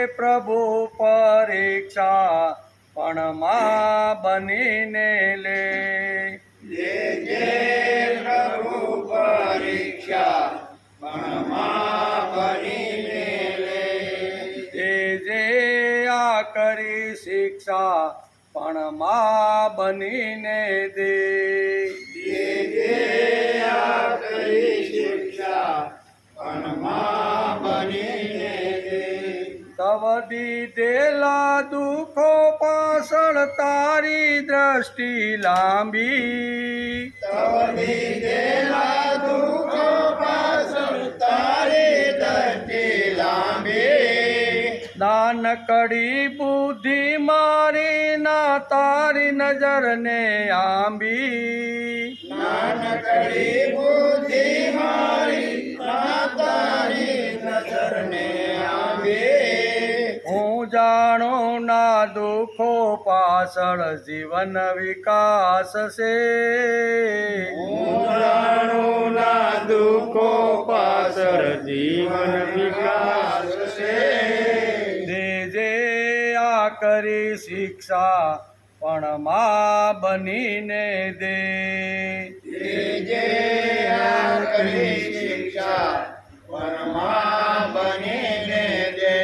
પ્રભુ પરીક્ષા પણમાં બનીને લે. જે જે પ્રભુ પરીક્ષા પણમાં બનીને લે. જે જે આ કરી શિક્ષા પણમાં બનીને દે. જે જે આ કરી શિક્ષા પણમાં બનીને દે. તવ દીધેલા દુઃખો પાછળ તારી દ્રષ્ટિ લાંબી. તવ દીધેલા દુઃખો પાછળ તારી દ્રષ્ટિ લાંબી. દાન કડી બુદ્ધિ મારી ના તારી નજરને આંબી. નાનકડી બુદ્ધિ મારી ના તારી નજરને આંબી. હું જાણું ના દુઃખો પાછળ જીવન વિકાસ છે. હું જાણું ના દુઃખો પાછળ જીવન વિકાસ છે. જે જે આ કરી શિક્ષા પણમાં બનીને દે. જે જે આ કરી શિક્ષા પણમાં બનીને દે.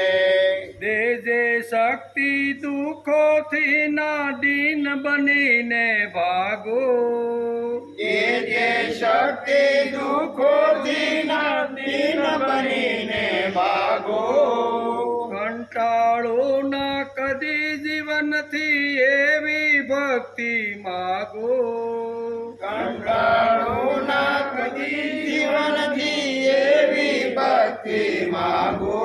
દે જે શક્તિ દુઃખોથી ના દીન બનીને ભાગો. જે જે શક્તિ દુઃખોથી ના દીન બનીને ભાગો. કંટાળો ના કદી જીવનથી એવી ભક્તિ માગો. કંટાળો ના કદી જીવનથી એવી ભક્તિ માગો.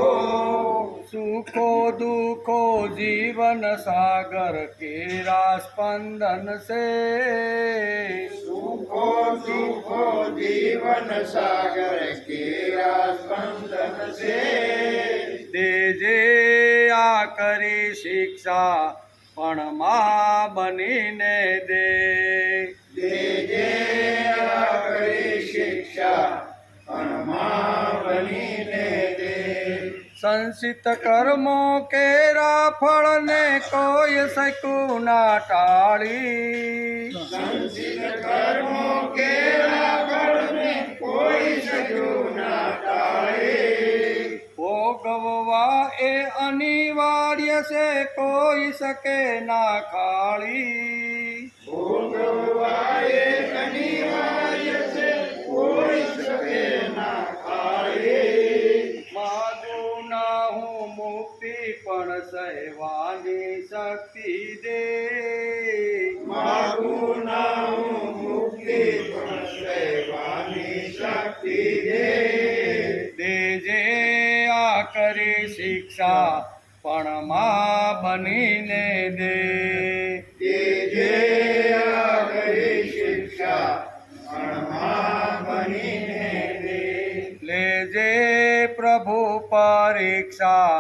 સુખો દુઃખો જીવન સાગર કેરા સ્પંદન છે. સુખો સુખો જીવન સાગર કેરા સ્પંદન છે. દે જે આ કરી શિક્ષા પણમાં બનીને દે. જે જે આ કરી શિક્ષા પણમાં બનીને દે. સંચિત કર્મો કેરા ફળને કોઈ શકું ના ટાળી. સંચિત કર્મો કેરા ફળને કોઈ શક્યું ના ટાળે. ભોગવવા એ અનિવાર્ય છે કોઈ શકે ના ખાળી. ભોગવવા એ અનિવાર્ય છે કોઈ શકે ના ખાળે. માગું ના હું મુક્તિ પણ સહેવાની શક્તિ દે. માગું ના હું મુક્તિ પણ સહેવાની શક્તિ દે. દે જે આ કરી શિક્ષા પણમાં બનીને દે. જે જે આ કરી શિક્ષા પણમાં બનીને દે. લેજે પ્રભુ પરીક્ષા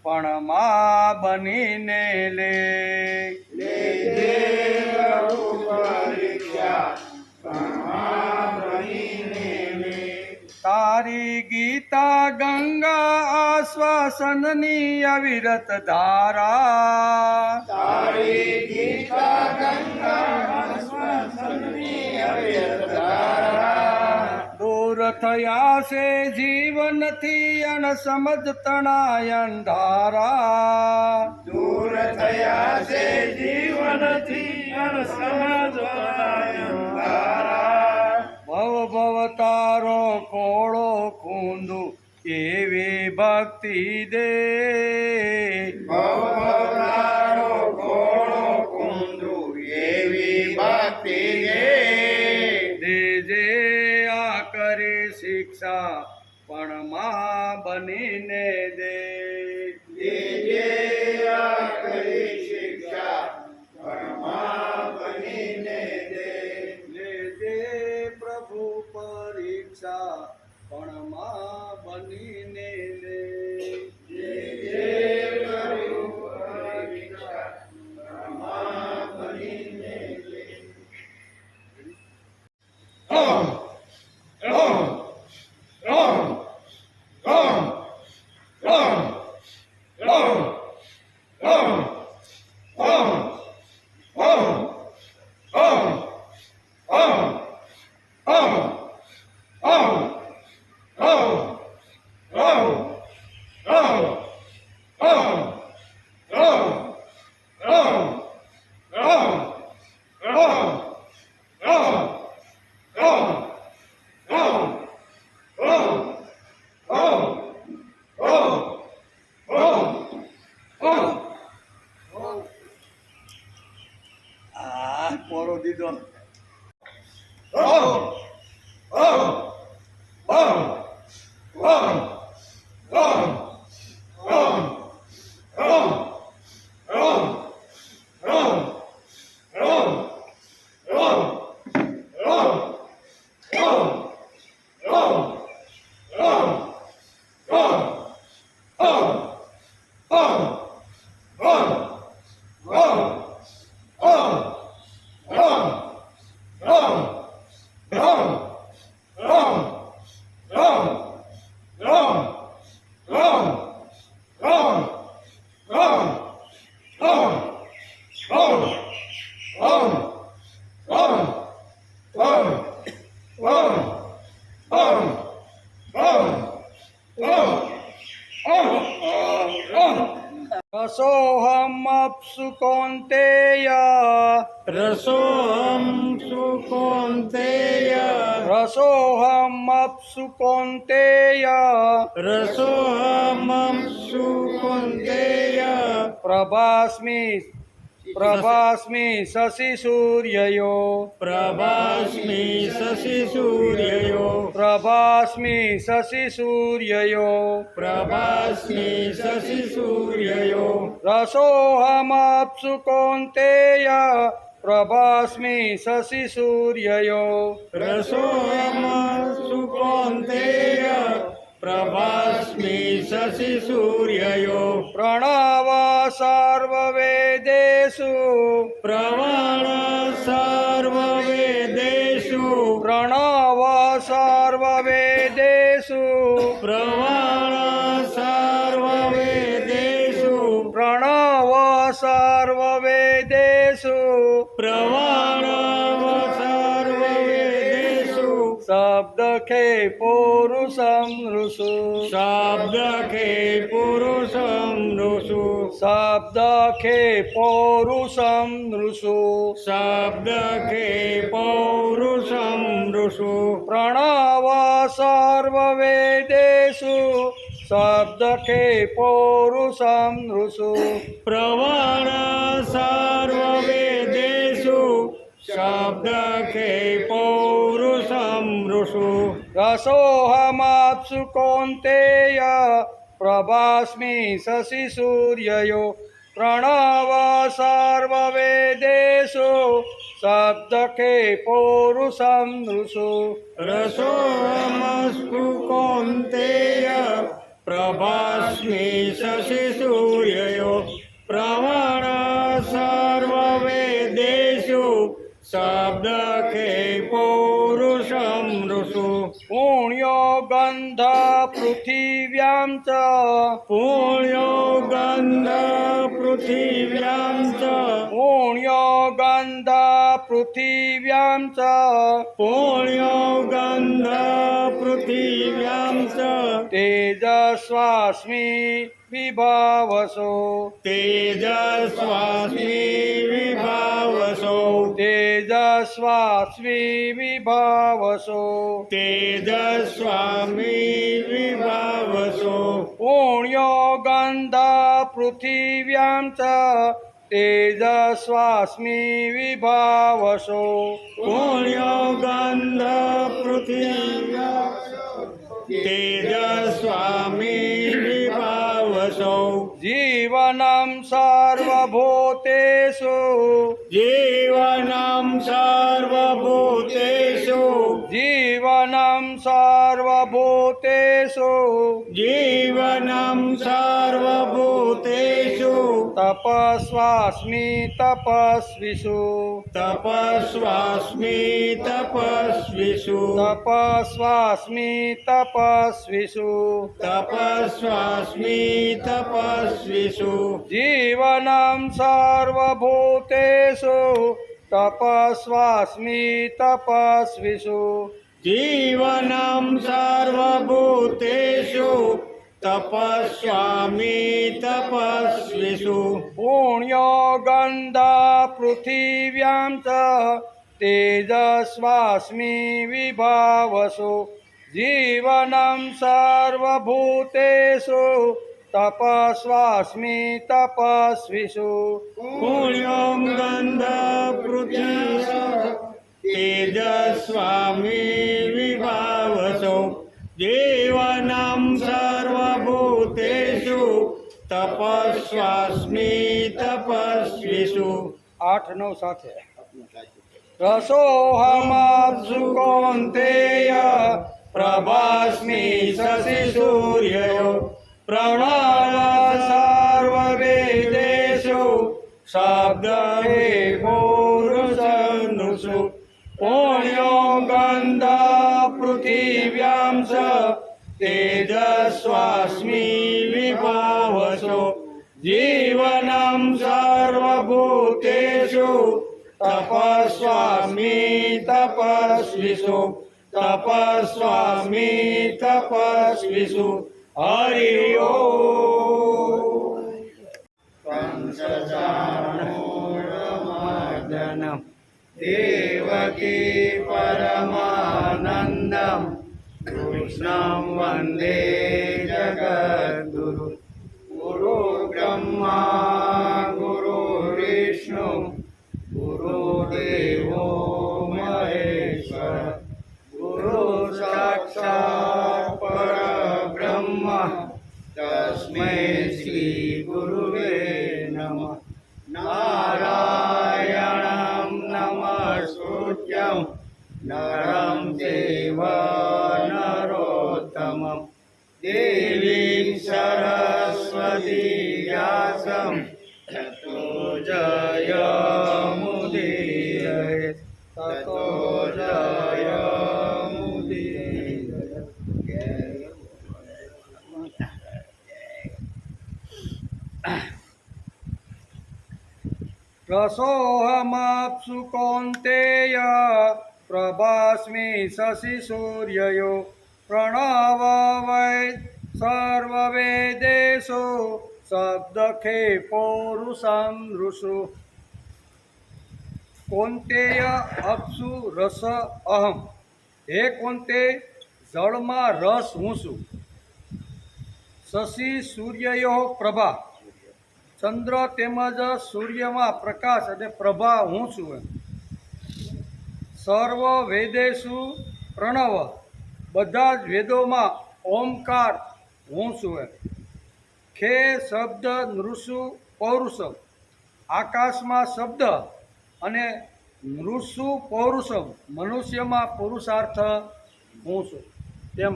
પણમાં બનીને લે. જે જે પ્રભુ પરીક્ષા પણમાં બનીને લે. તારી ગીતા ગંગા આશ્વાસનની અવિરત ધારા. તારી ગીતા ગંગા આશ્વાસનની અવિરત ધારા. દૂર થયા છે જીવનથી અણસમજ તણાય અંધારા. દૂર થયા છે જીવનથી અણસમજ અંધારા. ભવ ભવ તારો કોળો ખૂંદુ એવી ભક્તિ દે. ભવ ભવતારો ઘોડો કુંદુ એવી ભક્તિ દે. દે જે આ કરી શિક્ષા પણમાં બનીને દે. જે જે આ કરી શિક્ષા પણમાં બનીને દે. લેજે પ્રભુ પરીક્ષા પણમાં બનીને લે. જે જે પ્રભુ પરીક્ષા પણમાં બનીને દે. Oh! લીધો. रसोऽहमप्सु कौन्तेय रसोऽहमप्सु कौन्तेय रसोऽहमप्सु कौन्तेय रसोऽहमप्सु कौन्तेय प्रभास्मि प्रभास्मि शशिसूर्ययो प्रभास्मि शशिसूर्ययो प्रभास्मि शशिसूर्ययो प्रभास्मि शशिसूर्ययो रसोऽहमप्सु कौन्तेय प्रभास्मि शशिसूर्ययो रसोऽहमप्सु कौन्तेय प्रभास्मि शशिसूर्ययो प्रणव सर्ववेदेषु प्रमाण सर्ववेदेषु प्रणव सर्ववेदेषु प्रमाण सर्ववेदेषु प्रणव सर्ववेदेषु प्रमाण सर्ववेदेषु शब्दखे पौरुषं ऋषु शाब्दखे पुरुषं ऋषु शब्दखे पौरुषं ऋषु शाब्दखे पौरुषं ऋषु प्रणव सर्ववेदेषु शब्दखे पौरुषं ऋषु प्रमाण सर्ववेदेषु शाब्दखे पौरुषं ऋषु रसोऽहमप्सु कौन्तेय प्रभास्मि शशिसूर्ययो प्रणव सर्ववेदेषु शब्दखे पौरुषं ऋषु रसोऽहमप्सु कौन्तेय प्रभास्मि शशिसूर्ययो प्रमाण सर्ववेदेषु शब्दखे पौरुषं ऋषु पुण्यो गन्ध पृथिव्यां च पुण्यो गन्ध पृथिव्यां च पुण्यो गन्ध पृथिव्यां च पुण्यो गन्ध पृथिव्यां च तेजस्वास्मि विभावसो तेजस्वास्मि विभावसो तेजस्वास्मि विभावसो तेजस्वामि विभावसो पुण्यो गन्ध पृथिव्यां च तेजस्वास्मि विभावसो पुण्यो गन्ध पृथिव्यां तेजस्वामि विभावसो जीवनं सर्वभूतेषु जीवनं सर्वभूतेषु जीवनं सर्वभूतेषु जीवनं सर्वभूतेषु तपस्वास्मि तपस्विषु तपस्वास्मि तपस्विषु तपस्वास्मि तपस्विषु तपस्वास्मि तपस्विषु जीवनं सर्वभूतेषु तपस्वास्मि तपस्विषु जीवनं सर्वभूतेषु तपस्वामि तपस्विषु पुण्यो गन्ध पृथिव्यां च तेजस्वास्मि विभावसो जीवनं सर्वभूतेषु તપસ્વાસ્મિ તપસ્વીષુ પુણ્યમ ગંધ પૃથ્વી તેજસ્વામી વિભાવસો દેવાનાં સર્વભૂતેષુ તપસ્વાસ્મિ તપસ્વીષુ 8 9 સાથે રસોહમાપ્સુ કૌન્તેય પ્રભાસ્મિ શશિ સૂર્યયો પ્રણવ સર્વવેદેષુ શબ્દે પૌરુષનુષુ પુણ્યો ગંધ પૃથિવ્યાં ચ તેજસ્વાસ્મિ વિભાવસો જીવનં સર્વભૂતેષુ તપસ્વામિ તપસ્વીષુ તપસ્વામિ તપસ્વીષુ હરિ ઓમ પંચચાણૂરમર્દનમ દેવકી પરમાનંદમ કૃષ્ણં વંદે જગદ્ગુરુ ગુરુ બ્રહ્મા ગુરુ વિષ્ણુ ગુરુદેવો મહેશ્વર ગુરુ સાક્ષાત પરબ્રહ્મ તસ્મૈ શ્રી ગુરુવે નમઃ નારાયણં નમસ્કૃત્યં નરં ચૈવ નરોત્તમં દેવીં સરસ્વતી વ્યાસં તતો જયમુદીરયે તતો જયમુદીરયે રસોહમાપ્સુ કૌન્તેય પ્રભાસ્મિ શશિ સૂર્યયો પ્રણવ વૈ સર્વવેદેષુ શબ્દખે પૌરુષં ઋષુ કૌન્તેય અપ્સુ રસ અહમ હે કૌન્તે જળમાં રસ હું છું શશિ સૂર્યયો પ્રભા ચંદ્ર તેમજ સૂર્યમાં પ્રકાશ અને પ્રભા હું છું સર્વ વેદેશુ પ્રણવ બધા જ વેદોમાં ઓમકાર હું છું ખે શબ્દ નૃષુ પૌરુષમ આકાશમાં શબ્દ અને નૃષુ પૌરુષમ મનુષ્યમાં પુરુષાર્થ હું છું તેમ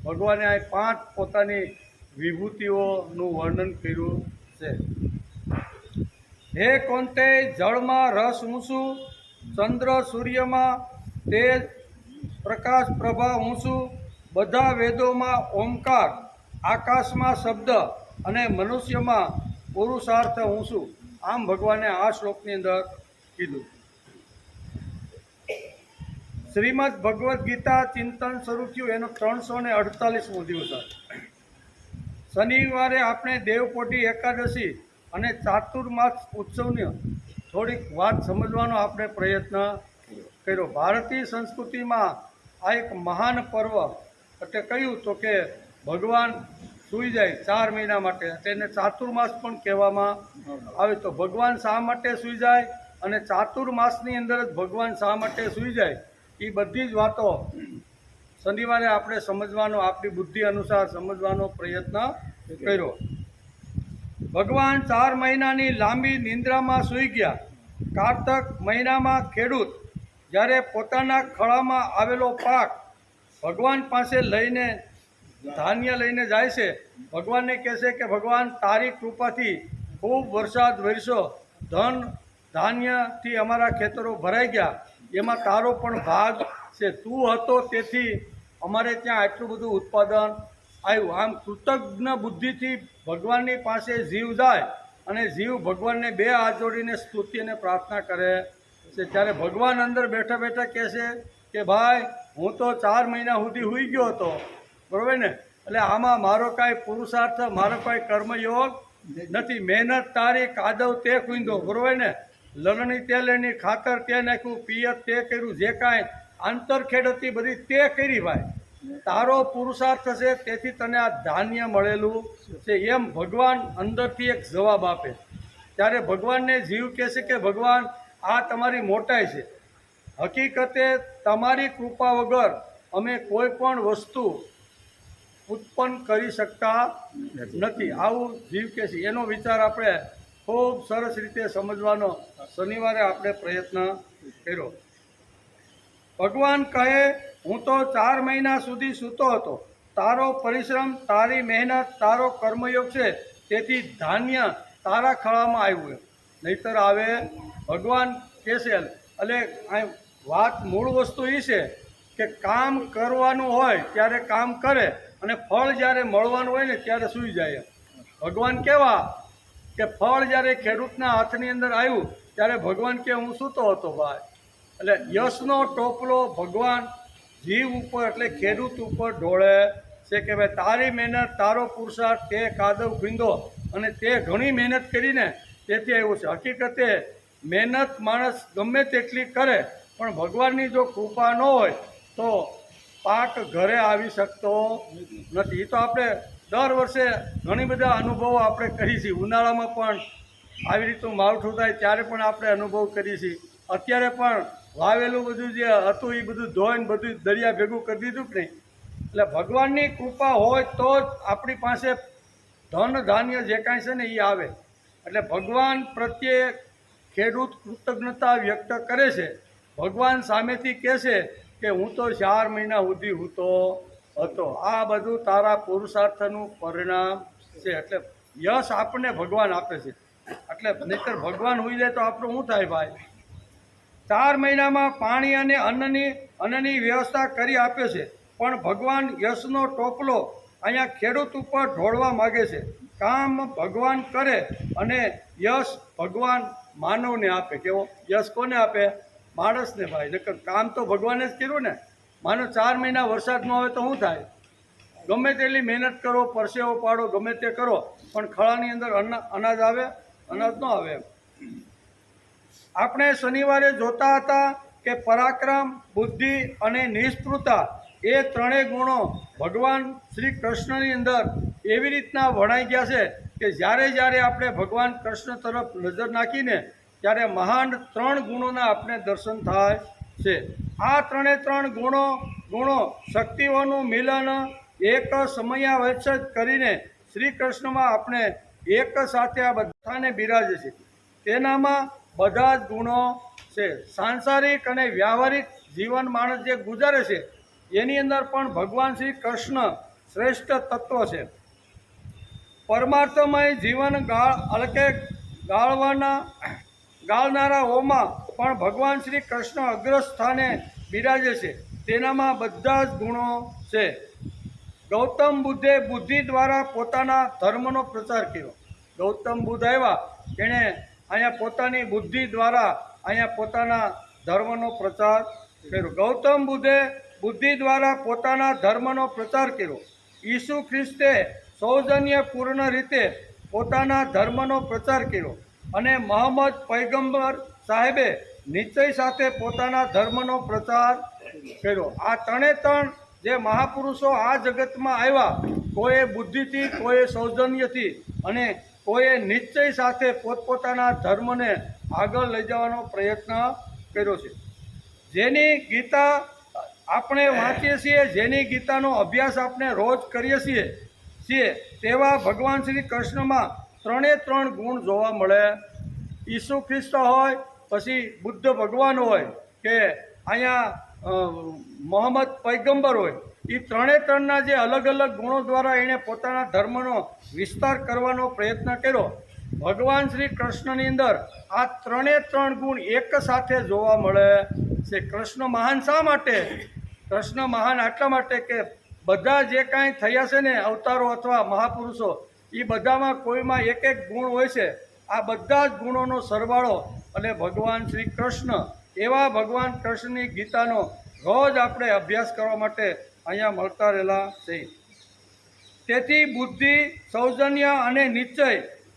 ભગવાને આ 5 પોતાની વિભૂતિઓનું વર્ણન કર્યું છે હે કૌન્તે જળમાં રસ હું છું ચંદ્ર સૂર્યમાં તેજ પ્રકાશ પ્રભા હું છું બધા વેદોમાં ઓમકાર આકાશમાં શબ્દ અને મનુષ્યમાં પુરુષાર્થ હું છું આમ ભગવાને આ શ્લોકની અંદર કીધું શ્રીમદ ભગવદ્ ગીતા ચિંતન શરૂ થયું એનો 348મો દિવસ શનિવારે આપણે દેવપોઢી એકાદશી અને ચાતુર્માસ ઉત્સવની થોડીક વાત સમજવાનો આપણે પ્રયત્ન કર્યો ભારતીય સંસ્કૃતિમાં આ એક મહાન પર્વ એટલે કહ્યું તો કે ભગવાન સૂઈ જાય 4 મહિના માટે તેને ચાતુર્માસ પણ કહેવામાં આવે તો ભગવાન શા માટે સૂઈ જાય અને ચાતુર્માસની અંદર જ ભગવાન શા માટે સૂઈ જાય એ બધી જ વાતો શનિવારે આપણે સમજવાનો આપણી બુદ્ધિ અનુસાર સમજવાનો પ્રયત્ન કર્યો ભગવાન 4 મહિનાની લાંબી નિંદ્રામાં સૂઈ ગયા કારતક મહિનામાં ખેડૂત જ્યારે પોતાના ખળામાં આવેલો પાક ભગવાન પાસે લઈને ધાન્ય લઈને જાય છે ભગવાનને કહેશે કે ભગવાન તારી કૃપાથી ખૂબ વરસાદ વરસ્યો ધન ધાન્યથી અમારા ખેતરો ભરાઈ ગયા એમાં તારો પણ ભાગ છે તું હતો તેથી અમારે ત્યાં આટલું બધું ઉત્પાદન આવ્યું આમ કૃતજ્ઞ બુદ્ધિથી ભગવાનની પાસે જીવ જાય અને જીવ ભગવાનને 2 હાથ જોડીને સ્તુતિ અને પ્રાર્થના કરે છે ત્યારે ભગવાન અંદર બેઠા બેઠા કહેશે કે ભાઈ હું તો 4 મહિના સુધી સૂઈ ગયો હતો બરાબર ને એટલે આમાં મારો કાંઈ પુરુષાર્થ મારો કોઈ કર્મયોગ નથી મહેનત તારી કાદવ તે કૂંદો બરાબર ને લણણી તે લેણી ખાતર તે નાખ્યું પિયત તે કર્યું જે કાંઈ આંતરખેડ હતી બધી તે કરી ભાઈ તારો પુરુષાર્થ છે તેથી તને આ ધાન્ય મળેલું છે, એમ ભગવાન અંદરથી એક જવાબ આપે. ત્યારે ભગવાનને જીવ કહે છે કે ભગવાન, આ તમારી મોટાઈ છે. હકીકતે તમારી કૃપા વગર અમે કોઈ પણ વસ્તુ ઉત્પન્ન કરી શકતા નથી. આવું જીવ કહે છે. એનો વિચાર આપણે ખૂબ સરસ રીતે સમજવાનો શનિવારે આપણે પ્રયત્ન કર્યો. ભગવાન કહે, હું તો 4 મહિના સુધી સૂતો હતો. તારો પરિશ્રમ, તારી મહેનત, તારો કર્મયોગ છે, તેથી ધાન્ય તારા ખળામાં આવ્યું, નહીતર આવે. ભગવાન કહે છે, એટલે આ વાત મૂળ વસ્તુ એ છે કે કામ કરવાનું હોય ત્યારે કામ કરે અને ફળ જ્યારે મળવાનું હોય ને ત્યારે સૂઈ જાય. ભગવાન કેવા કે ફળ જ્યારે ખેડૂતના હાથની અંદર આવ્યું ત્યારે ભગવાન કે હું સૂતો હતો ભાઈ. એટલે યશનો ટોપલો ભગવાન જીવ ઉપર એટલે ખેડૂત ઉપર ઢોળે છે કે ભાઈ તારી મહેનત, તારો પુરુષાર્થ, તે કાદવ ભીંદો અને તે ઘણી મહેનત કરીને તેથી આવ્યું છે. હકીકતે મહેનત માણસ ગમે તેટલી કરે પણ ભગવાનની જો કૃપા ન હોય તો પાક ઘરે આવી શકતો નથી. એ તો આપણે દર વર્ષે ઘણી બધા અનુભવો આપણે કરી છીએ. ઉનાળામાં પણ આવી રીતનું માવઠું થાય ત્યારે પણ આપણે અનુભવ કરીએ છીએ. અત્યારે પણ વાવેલું બધું જે હતું એ બધું ધોઈને બધું દરિયા ભેગું કરી દીધું કે નહીં. એટલે ભગવાનની કૃપા હોય તો જ આપણી પાસે ધન ધાન્ય જે કાંઈ છે ને એ આવે. એટલે ભગવાન પ્રત્યે ખેડૂત કૃતજ્ઞતા વ્યક્ત કરે છે. ભગવાન સામેથી કહે છે કે હું તો 4 મહિના સુધી સૂતો હતો. આ બધું તારા પુરુષાર્થનું પરિણામ છે. એટલે યશ આપણને ભગવાન આપે છે. એટલે નહીંતર ભગવાન હોઈ જાય તો આપણું શું થાય ભાઈ. 4 મહિનામાં પાણી અને અન્નની વ્યવસ્થા કરી આપે છે. પણ ભગવાન યશનો ટોપલો અહીંયા ખેડૂત ઉપર ઢોળવા માગે છે. કામ ભગવાન કરે અને યશ ભગવાન માનવને આપે. કેવો યશ કોને આપે? માણસને ભાઈ. નકર કામ તો ભગવાને જ કર્યું ને. માનો 4 મહિના વરસાદ ન આવે તો શું થાય? ગમે તેટલી મહેનત કરો, પરસેવો પાડો, ગમે તે કરો, પણ ખળાની અંદર અનાજ આવે? અનાજ ન આવે. આપણે શનિવારે જોતા હતા કે પરાક્રમ, બુદ્ધિ અને નિષ્પૃતા એ ત્રણેય ગુણો ભગવાન શ્રી કૃષ્ણની અંદર એવી રીતના વણાઈ ગયા છે કે જ્યારે જ્યારે આપણે ભગવાન કૃષ્ણ તરફ નજર નાખીને ત્યારે મહાન 3 ગુણોના આપણે દર્શન થાય છે. આ 3 ગુણો શક્તિઓનું મિલન એક સમયાવચ્છેદ કરીને શ્રી કૃષ્ણમાં આપણે એક સાથે આ બધાને બિરાજે છે. તેનામાં બધા જ ગુણો છે. સાંસારિક અને વ્યવહારિક જીવન માણસ જે ગુજારે છે એની અંદર પણ ભગવાન શ્રી કૃષ્ણ શ્રેષ્ઠ તત્વ છે. પરમાર્થમય જીવન ગાળનારાઓમાં પણ ભગવાન શ્રી કૃષ્ણ અગ્રસ્થાને બિરાજે છે. તેનામાં બધા જ ગુણો છે. ગૌતમ બુદ્ધે બુદ્ધિ દ્વારા પોતાના ધર્મનો પ્રચાર કર્યો. ગૌતમ બુદ્ધ આવ્યા, એણે અહીંયા પોતાની બુદ્ધિ દ્વારા અહીંયા પોતાના ધર્મનો પ્રચાર કર્યો. ગૌતમ બુદ્ધે બુદ્ધિ દ્વારા પોતાના ધર્મનો પ્રચાર કર્યો. ઈસુ ખ્રિસ્તે સૌજન્યપૂર્ણ રીતે પોતાના ધર્મનો પ્રચાર કર્યો અને મોહમ્મદ પૈગંબર સાહેબે નિશ્ચય સાથે પોતાના ધર્મનો પ્રચાર કર્યો. આ 3 જે મહાપુરુષો આ જગતમાં આવ્યા, કોઈએ બુદ્ધિથી, કોઈએ સૌજન્યથી અને કોઈએ નિશ્ચય સાથે પોતપોતાના ધર્મને આગળ લઈ જવાનો પ્રયત્ન કર્યો છે. જેની ગીતા આપણે વાંચીએ છીએ, જેની ગીતાનો અભ્યાસ આપણે રોજ કરીએ છીએ તેવા ભગવાન શ્રી કૃષ્ણમાં 3 ગુણ જોવા મળે. ઈસુ ખ્રિસ્ત હોય, પછી બુદ્ધ ભગવાન હોય કે અહીંયા મોહમ્મદ પૈગંબર હોય, એ 3 જે અલગ અલગ ગુણો દ્વારા એણે પોતાના ધર્મનો વિસ્તાર કરવાનો પ્રયત્ન કર્યો. ભગવાન શ્રી કૃષ્ણની અંદર આ 3 ગુણ એક સાથે જોવા મળે છે. કૃષ્ણ મહાન શા માટે? કૃષ્ણ મહાન આટલા માટે કે બધા જે કાંઈ થયા છે ને અવતારો અથવા મહાપુરુષો, એ બધામાં કોઈમાં એક ગુણ હોય છે. આ બધા જ ગુણોનો સરવાળો અને ભગવાન શ્રી કૃષ્ણ, એવા ભગવાન કૃષ્ણની ગીતાનો રોજ આપણે અભ્યાસ કરવા માટે અહીંયા મળતા રહેલા છે. તેથી બુદ્ધિ, સૌજન્ય અને નિશ્ચય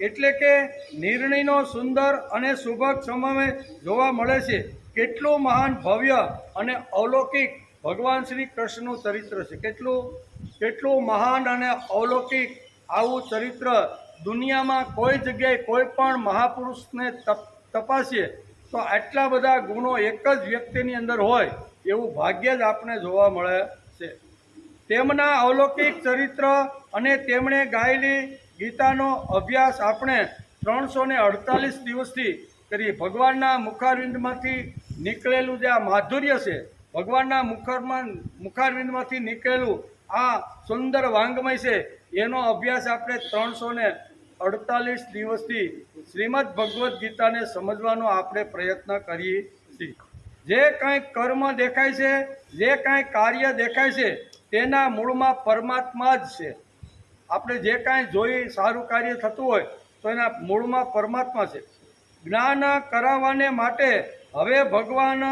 એટલે કે નિર્ણયનો સુંદર અને સુભગ સમન્વય જોવા મળે છે. કેટલું મહાન, ભવ્ય અને અલૌકિક ભગવાન શ્રી કૃષ્ણનું ચરિત્ર છે. કેટલું મહાન અને અલૌકિક આવું ચરિત્ર દુનિયામાં કોઈ જગ્યાએ કોઈ પણ મહાપુરુષને તપાસીએ તો આટલા બધા ગુણો એક જ વ્યક્તિની અંદર હોય એવું ભાગ્ય જ આપણે જોવા મળે છે. તેમના અલૌકિક ચરિત્ર અને તેમણે ગાયેલી ગીતાનો અભ્યાસ આપણે 348 દિવસથી કરીએ. ભગવાનના મુખારવિંદમાંથી નીકળેલું જે આ માધુર્ય છે, ભગવાનના મુખારવિંદમાંથી નીકળેલું આ સુંદર વાંગમય છે, એનો અભ્યાસ આપણે 348 દિવસથી શ્રીમદ ભગવદ્ ગીતાને સમજવાનો આપણે પ્રયત્ન કરીએ છીએ. જે કાંઈ કર્મ દેખાય છે, જે કાંઈ કાર્ય દેખાય છે, તેના મૂળમાં પરમાત્મા જ છે. આપણે જે કાંઈ જોઈ સારું કાર્ય થતું હોય તો એના મૂળમાં પરમાત્મા છે. જ્ઞાન કરાવવાને માટે હવે ભગવાન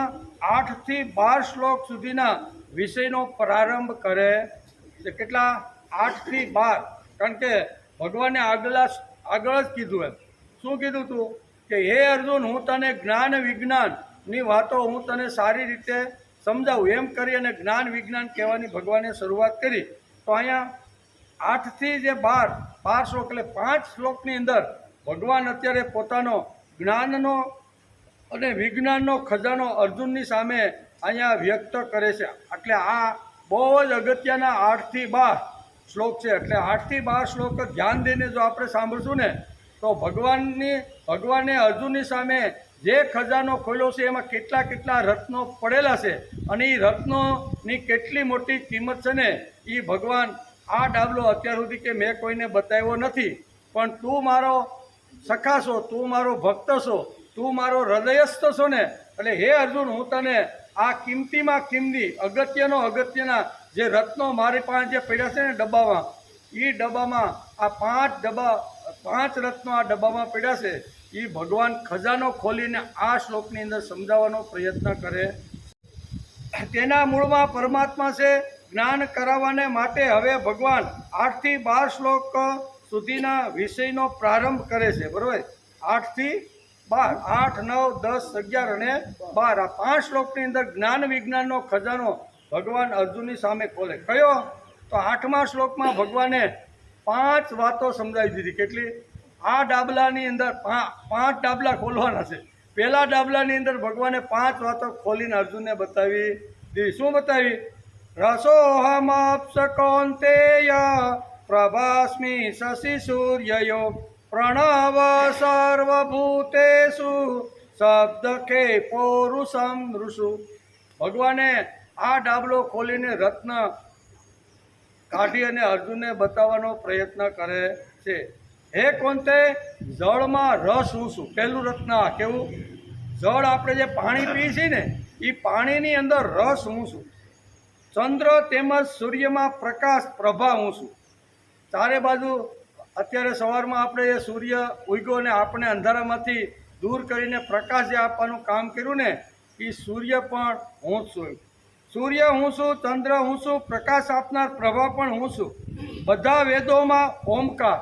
8 થી 12 શ્લોક સુધીના વિષયનો પ્રારંભ કરે છે. કેટલા? 8 થી 12. કારણ કે ભગવાને આગળ જ કીધું એમ. શું કીધું તું? કે હે અર્જુન, હું તને જ્ઞાન વિજ્ઞાનની વાતો હું તને સારી રીતે સમજાવું, એમ કરી અને જ્ઞાન વિજ્ઞાન કહેવાની ભગવાને શરૂઆત કરી. તો અહીંયા 8 થી જે 12 શ્લોક એટલે 5 શ્લોકની અંદર ભગવાન અત્યારે પોતાનો જ્ઞાનનો અને વિજ્ઞાનનો ખજાનો અર્જુનની સામે અહીંયા વ્યક્ત કરે છે. એટલે આ બહુ જ અગત્યના 8 થી 12 શ્લોક છે. એટલે 8 થી 12 શ્લોક ધ્યાન દઈને જો આપણે સાંભળશું ને તો ભગવાને અર્જુનની સામે જે ખજાનો ખોલ્યો છે એમાં કેટલા રત્નો પડેલા છે અને એ રત્નોની કેટલી મોટી કિંમત છે ને એ ભગવાન આ ડાબલો અત્યાર સુધી કે મેં કોઈને બતાવ્યો નથી. પણ તું મારો સખા છો, તું મારો ભક્ત છો, તું મારો હૃદયસ્થ છો ને, એટલે હે અર્જુન, હું તને આ કિંમતીમાં કિંમતી અગત્યના જે રત્નો મારી પાસે જે પડ્યા છે ને ડબ્બામાં, એ ડબ્બામાં આ 5 રત્નો આ ડબ્બામાં પડ્યા છે, એ ભગવાન ખજાનો ખોલીને આ શ્લોકની અંદર સમજાવવાનો પ્રયત્ન કરે. તેના મૂળમાં પરમાત્મા છે. જ્ઞાન કરાવવાને માટે હવે ભગવાન 8 થી 12 શ્લોક સુધીના વિષયનો પ્રારંભ કરે છે. બરાબર? 8 થી 12, 8, 9, 10, 11 અને 12 આ 5 શ્લોકની અંદર જ્ઞાન વિજ્ઞાનનો ખજાનો ભગવાન અર્જુનની સામે ખોલે. કયો? તો 8મા શ્લોકમાં ભગવાને 5 વાતો સમજાવી દીધી. કેટલી? આ ડાબલાની અંદર 5 ડાબલા ખોલવાના છે. પહેલા ડાબલાની અંદર ભગવાને 5 વાતો ખોલીને અર્જુનને બતાવી દીધી. શું બતાવી? રસોહમપ્સ કૌન્તેય પ્રભાસ્મિ શશિ સૂર્યયો પ્રણવ સર્વભૂતેષુ શબ્દ કે પૌરુષમ ઋષુ. ભગવાને આ ડાબલો ખોલીને રત્ન કાઢી અને અર્જુનને બતાવવાનો પ્રયત્ન કરે છે. હે કોંતે, જળમાં રસ હું છું. પહેલું રત્ન કેવું? જળ આપણે જે પાણી પીએ છીએ ને એ પાણીની અંદર રસ હું છું. ચંદ્ર તેમજ સૂર્યમાં પ્રકાશ પ્રભા હું છું. ચારે બાજુ અત્યારે સવારમાં આપણે એ સૂર્ય ઉગ્યો ને આપણે અંધારામાંથી દૂર કરીને પ્રકાશ જે આપવાનું કામ કર્યું ને એ સૂર્ય પણ હું જ છું. સૂર્ય હું છું, ચંદ્ર હું છું, પ્રકાશ આપનાર પ્રભા પણ હું છું. બધા વેદોમાં ઓમકાર,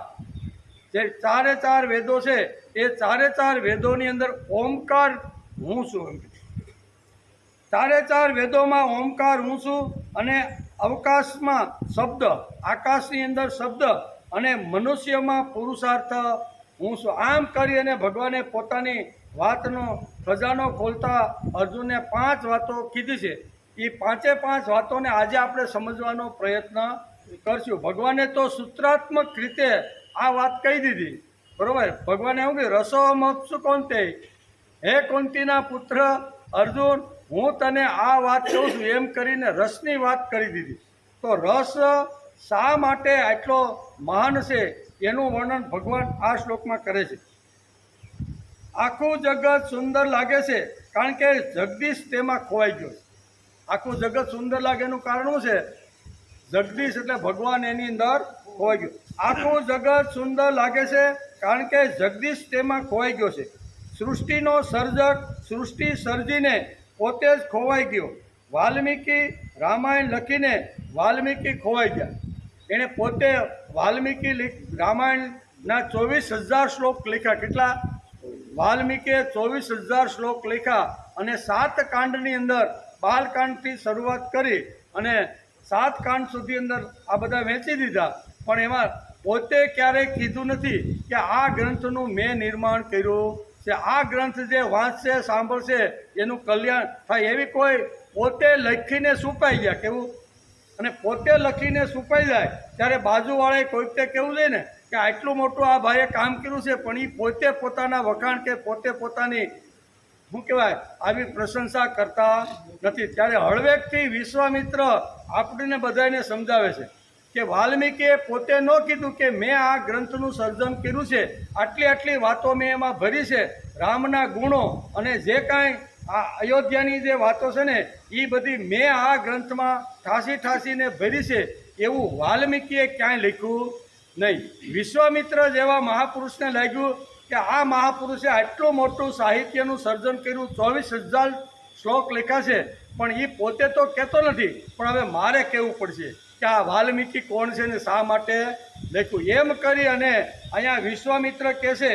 જે 4 વેદો છે એ 4 વેદોની અંદર ઓમકાર હું છું. 4 વેદોમાં ઓમકાર હું છું અને અવકાશમાં શબ્દ, આકાશની અંદર શબ્દ અને મનુષ્યમાં પુરુષાર્થ હું છું. આમ કરી અને ભગવાને પોતાની વાતનો ખજાનો ખોલતા અર્જુનને 5 વાતો કીધી છે. એ 5 વાતોને આજે આપણે સમજવાનો પ્રયત્ન કરશું. ભગવાને તો સૂત્રાત્મક રીતે આ વાત કહી દીધી. બરાબર? ભગવાને એવું કહ્યું, રસોમપ્સુ કૌન્તે, હે કુંતીના પુત્ર અર્જુન, હું તને આ વાત કહું છું, એમ કરીને રસની વાત કરી દીધી. તો રસ શા માટે આટલો મહાન છે એનું વર્ણન ભગવાન આ શ્લોકમાં કરે છે. આખું જગત સુંદર લાગે છે કારણ કે જગદીશ તેમાં ખોવાઈ ગયો. આખું જગત સુંદર લાગે એનું કારણ શું છે? જગદીશ એટલે ભગવાન એની અંદર ખોવાઈ ગયો. આખું જગત સુંદર લાગે છે કારણ કે જગદીશ તેમાં ખોવાઈ ગયો છે. સૃષ્ટિનો સર્જક સૃષ્ટિ સર્જીને પોતે જ ખોવાઈ ગયો. વાલ્મીકી રામાયણ લખીને વાલ્મીકી ખોવાઈ ગયા. એણે પોતે વાલ્મીકી રામાયણના 24,000 શ્લોક લખ્યા. કેટલા? વાલ્મીકીએ 24,000 શ્લોક લખ્યા અને 7 કાંડની અંદર બાલકાંડથી શરૂઆત કરી અને 7 કાંડ સુધી અંદર આ બધા વહેંચી દીધા, પણ એમાં પોતે ક્યારેય કીધું નથી કે આ ગ્રંથનું મેં નિર્માણ કર્યું છે, આ ગ્રંથ જે વાંચશે સાંભળશે એનું કલ્યાણ થાય, એવી કોઈ પોતે લખીને છુપાઈ ગયા કેવું. અને પોતે લખીને છુપાઈ જાય ત્યારે બાજુવાળાએ કોઈક તે કહેવું જોઈએ ને કે આટલું મોટું આ ભાઈએ કામ કર્યું છે, પણ એ પોતે પોતાના વખાણ કે પોતે પોતાની શું કહેવાય આવી પ્રશંસા કરતા નથી. ત્યારે હળવેકથી વિશ્વામિત્ર આપણને બધાને સમજાવે છે કે વાલ્મીકીએ પોતે ન કીધું કે મેં આ ગ્રંથનું સર્જન કર્યું છે, આટલી આટલી વાતો મેં એમાં ભરી છે, રામના ગુણો અને જે કાંઈ આ અયોધ્યાની જે વાતો છે ને એ બધી મેં આ ગ્રંથમાં ઠાસીને ભરી છે, એવું વાલ્મીકીએ ક્યાંય લખ્યું નહીં. વિશ્વામિત્ર જેવા મહાપુરુષને લાગ્યું કે આ મહાપુરુષે આટલું મોટું સાહિત્યનું સર્જન કર્યું, 24,000 શ્લોક લખ્યા છે, પણ એ પોતે તો કહેતો નથી, પણ હવે મારે કહેવું પડશે કે આ વાલ્મીકી કોણ છે ને શા માટે લખ્યું. એમ કરી અને અહીંયા વિશ્વામિત્ર કહે છે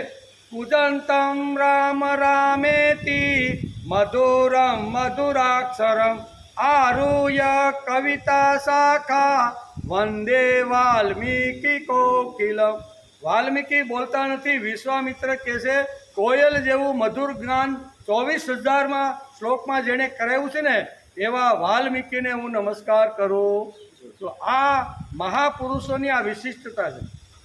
કુદંતમ રામ રામેતિ મધુરમ મધુરાક્ષરમ આરુહ્ય કવિતા શાખા વંદે વાલ્મીકી કોકિલમ. વાલ્મીકી બોલતા નથી, વિશ્વામિત્ર કહે છે કોયલ જેવું મધુર જ્ઞાન 24,000 શ્લોકમાં જેણે કરાવ્યું છે ને એવા વાલ્મીકીને હું નમસ્કાર કરું. તો આ મહાપુરુષોની આ વિશિષ્ટતા છે.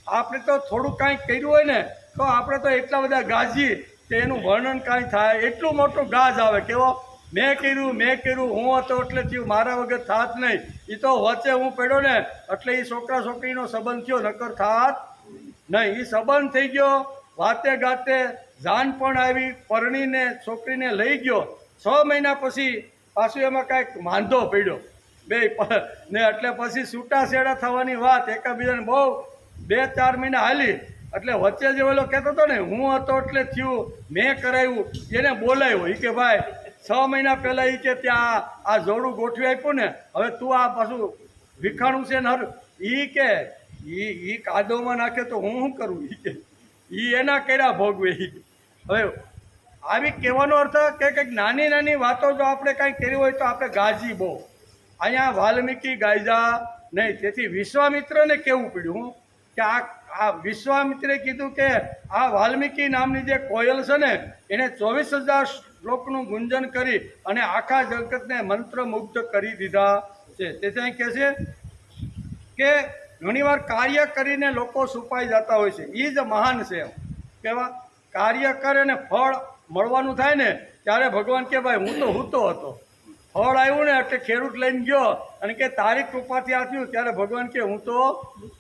આપણે તો થોડું કાંઈક કર્યું હોય ને તો આપણે તો એટલા બધા ગાજીએ કે એનું વર્ણન કાંઈ થાય, એટલું મોટું ગાજ આવે કેવો મેં કર્યું હું હતો એટલે થયું, મારા વગર થાત નહીં. એ તો વચ્ચે હું પડ્યો ને એટલે એ છોકરા છોકરીનો સંબંધ થયો, નકર થાત નહીં. એ સંબંધ થઈ ગયો, વાતે ગાતે જાન પણ આવી, પરણીને છોકરીને લઈ ગયો. 6 મહિના પછી પાછું એમાં કાંઈક માંદો પડ્યો બે ને એટલે પછી છૂટાછેડા થવાની વાત એકાબીજાને બહુ 2-4 મહિના હાલી. એટલે વચ્ચે જે ઓલો કહેતો હતો ને હું હતો એટલે થયું, મેં કરાવ્યું, એને બોલાવ્યો. એ કે ભાઈ 6 મહિના પહેલાં એ કે ત્યાં આ જોડું ગોઠવી આપ્યું ને, હવે તું આ પાછું વિખાણું છે ને એ કે એ કાદવમાં નાખે તો હું શું કરું, એ કે એ એના કર્યા ભોગવે. હવે આવી કહેવાનો અર્થ કે કંઈક નાની નાની વાતો જો આપણે કાંઈ કરી હોય તો આપણે ગાજી બહુ. અહીંયા વાલ્મીકી ગાયજા નહીં. તેથી વિશ્વામિત્રને કહેવું પડ્યું કે આ વિશ્વામિત્રે કીધું કે આ વાલ્મીકી નામની જે કોયલ છે ને એણે 24,000 શ્લોકનું ગુંજન કરી અને આખા જગતને મંત્રમુગ્ધ કરી દીધા છે. તેથી અહીં કહે છે કે ઘણીવાર કાર્ય કરીને લોકો છુપાઈ જતા હોય છે, એ જ મહાન છે. કેવા કાર્ય કરે ને ફળ મળવાનું થાય ને ત્યારે ભગવાન કે ભાઈ હું તો હૂતો હતો, ફળ આવ્યું ને એટલે ખેડૂત લઈને ગયો અને કે તારી કૃપાથી આ થયું, ત્યારે ભગવાન કે હું તો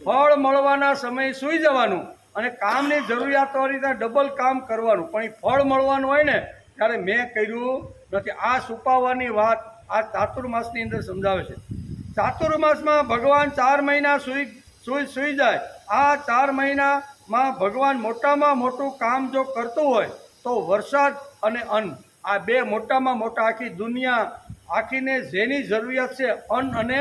ફળ મળવાના સમયે સૂઈ જવાનું અને કામની જરૂરિયાતો રીતે ડબલ કામ કરવાનું, પણ એ ફળ મળવાનું હોય ને ત્યારે મેં કર્યું નથી. આ છુપાવવાની વાત આ ચાતુર્માસની અંદર સમજાવે છે. ચાતુર્માસમાં ભગવાન 4 મહિના સૂઈ જાય. આ 4 મહિનામાં ભગવાન મોટામાં મોટું કામ જો કરતું હોય તો વરસાદ અને અન્ન, આ 2 મોટામાં મોટા આખી દુનિયા આખીને જેની જરૂરિયાત છે અન્ન અને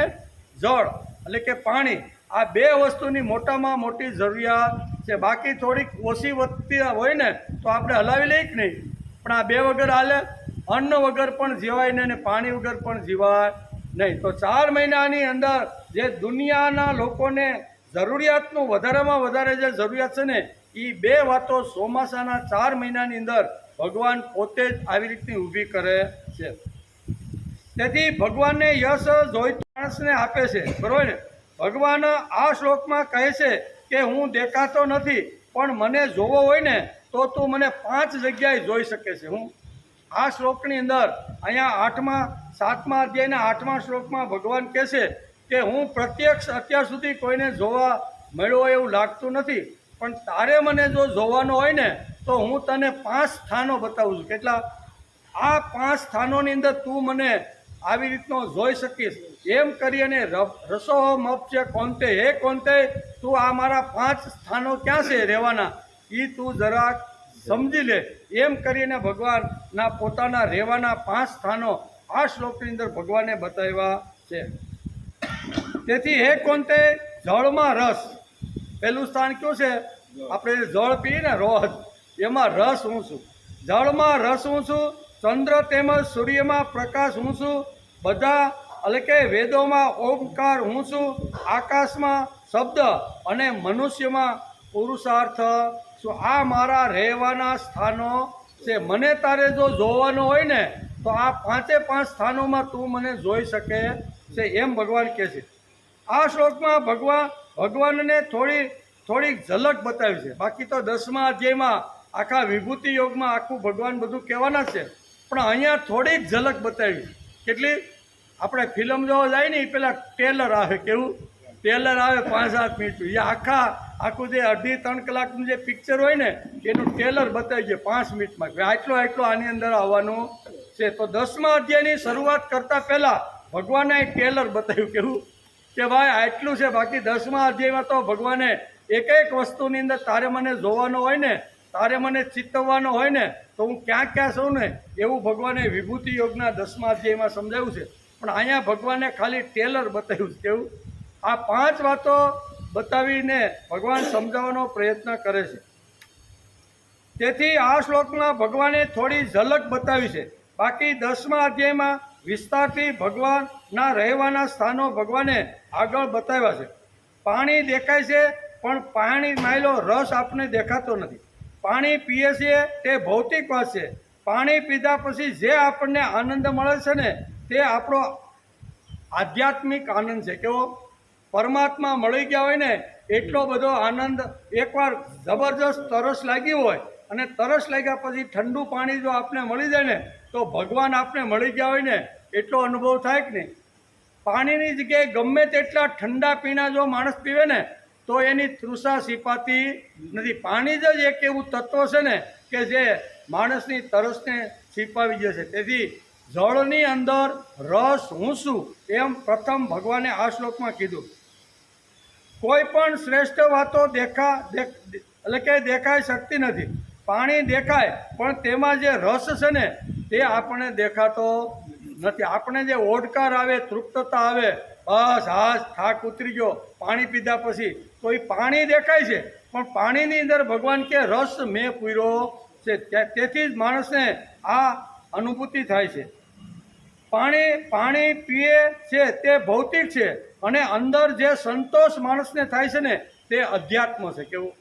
જળ એટલે કે પાણી, આ 2 વસ્તુની મોટામાં મોટી જરૂરિયાત છે. બાકી થોડીક ઓછી વધતી હોય ને તો આપણે હલાવી લઈએ કે નહીં, પણ આ 2 વગર હાલે. અન્ન વગર પણ જીવાય નહીં અને પાણી વગર પણ જીવાય નહીં. તો 4 મહિનાની અંદર જે દુનિયાના લોકોને જરૂરિયાતનું વધારેમાં વધારે જે જરૂરિયાત છે ને એ 2 વાતો ચોમાસાના 4 મહિનાની અંદર ભગવાન પોતે જ આવી રીતની ઊભી કરે છે. તેથી ભગવાનને યશ જોઈતું માણસને આપે છે, બરાબર ને. ભગવાન આ શ્લોકમાં કહે છે કે હું દેખાતો નથી, પણ મને જોવો હોય ને તો તું મને 5 જગ્યાએ જોઈ શકે છે. હું આ શ્લોકની અંદર અહીંયા 7મા અધ્યાયના 8મા શ્લોકમાં ભગવાન કહે છે કે હું પ્રત્યક્ષ અત્યાર સુધી કોઈને જોવા મળ્યો હોય એવું લાગતું નથી, પણ તારે મને જો જોવાનો હોય ને તો હું તને 5 સ્થાનો બતાવું છું. કેટલા? આ 5 સ્થાનોની અંદર તું મને આવી રીતનો જોઈ શકીશ. એમ કરી અને રસોમપ્ય કોંતે, હે કોંતે તું આ મારા 5 સ્થાનો ક્યાં છે રહેવાના એ તું જરાક સમજી લે. એમ કરીને ભગવાનના પોતાના રહેવાના 5 સ્થાનો આ શ્લોકની અંદર ભગવાને બતાવ્યા છે. તેથી હે કોંતે જળમાં રસ, પહેલું સ્થાન કયું છે? આપણે જળ પીએ ને રોજ, એમાં રસ હું છું. જળમાં રસ હું છું, ચંદ્ર તેમજ સૂર્યમાં પ્રકાશ હું છું, બધા એટલે કે વેદોમાં ઓમકાર હું છું, આકાશમાં શબ્દ અને મનુષ્યમાં પુરુષાર્થ શું, આ મારા રહેવાના સ્થાનો છે. મને તારે જો જોવાનો હોય ને તો આ 5 સ્થાનોમાં તું મને જોઈ શકે છે, એમ ભગવાન કહે છે. આ શ્લોકમાં ભગવાનને થોડીક ઝલક બતાવી છે. બાકી તો 10મા અધ્યાયમાં આખા વિભૂતિ યોગમાં આખું ભગવાન બધું કહેવાના છે, પણ અહીંયા થોડીક ઝલક બતાવી. કેટલી? આપણે ફિલ્મ જોવા જાય ને એ પેલા ટેલર આવે, કેવું ટેલર આવે 5-7 મિનિટનું, એ આખું જે 2.5-3 કલાકનું જે પિક્ચર હોય ને એનું ટેલર બતાવી છે 5 મિનિટમાં, આટલો આની અંદર આવવાનું છે. તો 10મા અધ્યાયની શરૂઆત કરતાં પહેલાં ભગવાને ટેલર બતાવ્યું, કેવું કે ભાઈ આટલું છે. બાકી 10મા અધ્યાયમાં તો ભગવાને એક વસ્તુની અંદર તારે મને જોવાનો હોય ને, તારે મને ચિતવવાનો હોય ને તો હું ક્યાં ક્યાં છું ને, એવું ભગવાને વિભૂતિ યોગના 10મા અધ્યાયમાં સમજાવ્યું છે. પણ અહીંયા ભગવાને ખાલી ટેલર બતાવ્યું છે. કેવું? આ 5 વાતો બતાવીને ભગવાન સમજાવવાનો પ્રયત્ન કરે છે. તેથી આ શ્લોકમાં ભગવાને થોડી ઝલક બતાવી છે. બાકી 10મા અધ્યાયમાં વિસ્તારથી ભગવાનના રહેવાના સ્થાનો ભગવાને આગળ બતાવ્યા છે. પાણી દેખાય છે, પણ પાણી માયલો રસ આપણને દેખાતો નથી. પાણી પીએ છીએ તે ભૌતિક વાત છે. પાણી પીધા પછી જે આપણને આનંદ મળે છે ને તે આપણો આધ્યાત્મિક આનંદ છે. કેવો? પરમાત્મા મળી ગયા હોય ને એટલો બધો આનંદ. એકવાર જબરજસ્ત તરસ લાગી હોય અને તરસ લાગ્યા પછી ઠંડુ પાણી જો આપણે મળી જાય ને તો ભગવાન આપણે મળી ગયા હોય ને એટલો અનુભવ થાય કે નહીં. પાણીની જગ્યાએ ગમે તેટલા ઠંડા પીણા જો માણસ પીવે ને તો એની તૃષા છીપાતી નથી. પાણી જ એક એવું તત્વ છે ને કે જે માણસની તરસને છીપાવી જશે. તેથી જળની અંદર રસ હું છું એમ પ્રથમ ભગવાને આ શ્લોકમાં કીધું. કોઈ પણ શ્રેષ્ઠ વાતો દેખાઈ શકતી નથી. પાણી દેખાય પણ તેમાં જે રસ છે ને તે આપણને દેખાતો નથી. આપણે જે ઓડકાર આવે, તૃપ્તતા આવે, બસ હાશ થાક ઉતરી ગયો પાણી પીધા પછી, તો એ પાણી દેખાય છે પણ પાણીની અંદર ભગવાન કે રસ મેં પૂર્યો છે. તેથી જ માણસને આ અનુભૂતિ થાય છે. પાણી પીએ છે તે ભૌતિક છે અને અંદર જે સંતોષ માણસને થાય છે ને તે અધ્યાત્મ છે. કેવું?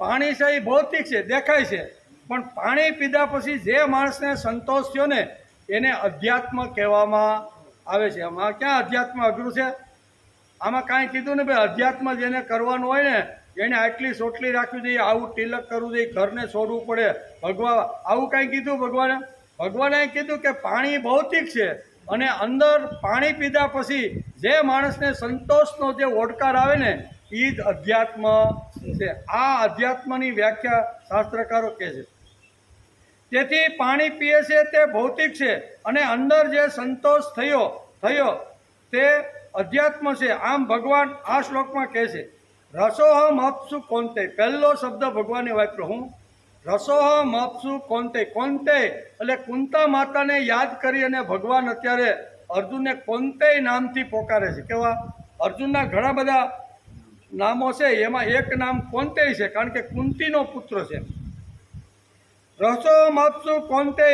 પાણી છે એ ભૌતિક છે, દેખાય છે, પણ પાણી પીધા પછી જે માણસને સંતોષ થયો ને એને અધ્યાત્મ કહેવામાં આવે છે. આમાં ક્યાં અધ્યાત્મ અઘરું છે? આમાં કાંઈ કીધું ને ભાઈ, અધ્યાત્મ જેને કરવાનું હોય ને એને આટલી સોટલી રાખવી જોઈએ, આવું તિલક કરવું જોઈએ, ઘરને છોડવું પડે, આવું કાંઈ કીધું ભગવાને? ભગવાને કીધું કે પાણી ભૌતિક છે અને અંદર પાણી પીધા પછી જે માણસને સંતોષનો જે ઓડકાર આવે ને એ જ અધ્યાત્મ છે. આ અધ્યાત્મની વ્યાખ્યા શાસ્ત્રકારો કહે છે. તેથી પાણી પીએ છે તે ભૌતિક છે અને અંદર જે સંતોષ થયો તે અધ્યાત્મ છે. આમ ભગવાન આ શ્લોકમાં કહે છે રસોહમ અપ્સુ કોન્તે. પહેલો શબ્દ ભગવાને વાપર્યો. હું રસોહમ અપ્સુ કોન્તે. કોન્તે એટલે કુંતા માતાને યાદ કરી અને ભગવાન અત્યારે અર્જુનને કોન્તે નામથી પોકારે છે. કેવા? અર્જુનના ઘણા બધા નામો છે, એમાં એક નામ કોન્તે છે, કારણ કે કુંતીનો પુત્ર છે. રસોહમ અપ્સુ કોન્તે.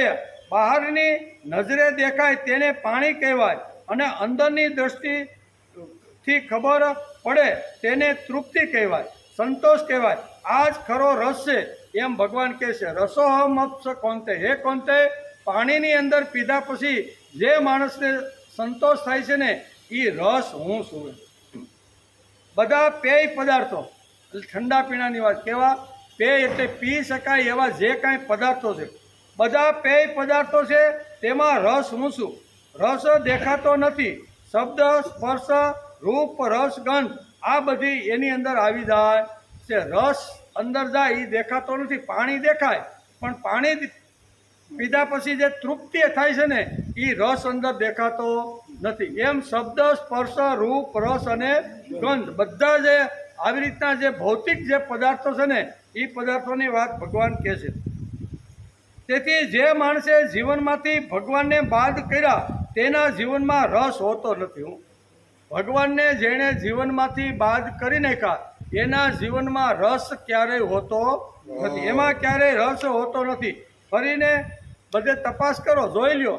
બહારની નજરે દેખાય તેને પાણી કહેવાય અને અંદરની દ્રષ્ટિથી ખબર પડે તેને તૃપ્તિ કહેવાય, સંતોષ કહેવાય. આ જ ખરો રસ છે એમ ભગવાન કહે છે. રસોહમ અપ્સ કોન્તે. હે કોન્તે, પાણીની અંદર પીધા પછી જે માણસને સંતોષ થાય છે ને એ રસ હું છું. બધા પેય પદાર્થો, ઠંડા પીણાની વાત, કેવા પેય એટલે પી શકાય એવા જે કાંઈ પદાર્થો છે, બધા પેય પદાર્થો છે તેમાં રસ હું છું. રસ દેખાતો નથી. શબ્દ, સ્પર્શ, રૂપ, રસ, ગંધ આ બધી એની અંદર આવી જાય છે. રસ અંદર જાય એ દેખાતો નથી. પાણી દેખાય પણ પાણી પીધા પછી જે તૃપ્તિ થાય છે ને એ રસ અંદર દેખાતો નથી. એમ શબ્દ, સ્પર્શ, રૂપ, રસ અને ગંધ બધા જે આવી રીતના જે ભૌતિક જે પદાર્થો છે ને એ પદાર્થોની વાત ભગવાન કહે છે. તેથી જે માણસે જીવનમાંથી ભગવાનને બાદ કર્યા તેના જીવનમાં રસ હોતો નથી. ભગવાનને જેણે જીવનમાંથી બાદ કરી નાખ્યા એના જીવનમાં રસ ક્યારેય હોતો નથી. એમાં ક્યારેય રસ હોતો નથી. ફરીને બધે તપાસ કરો, જોઈ લ્યો.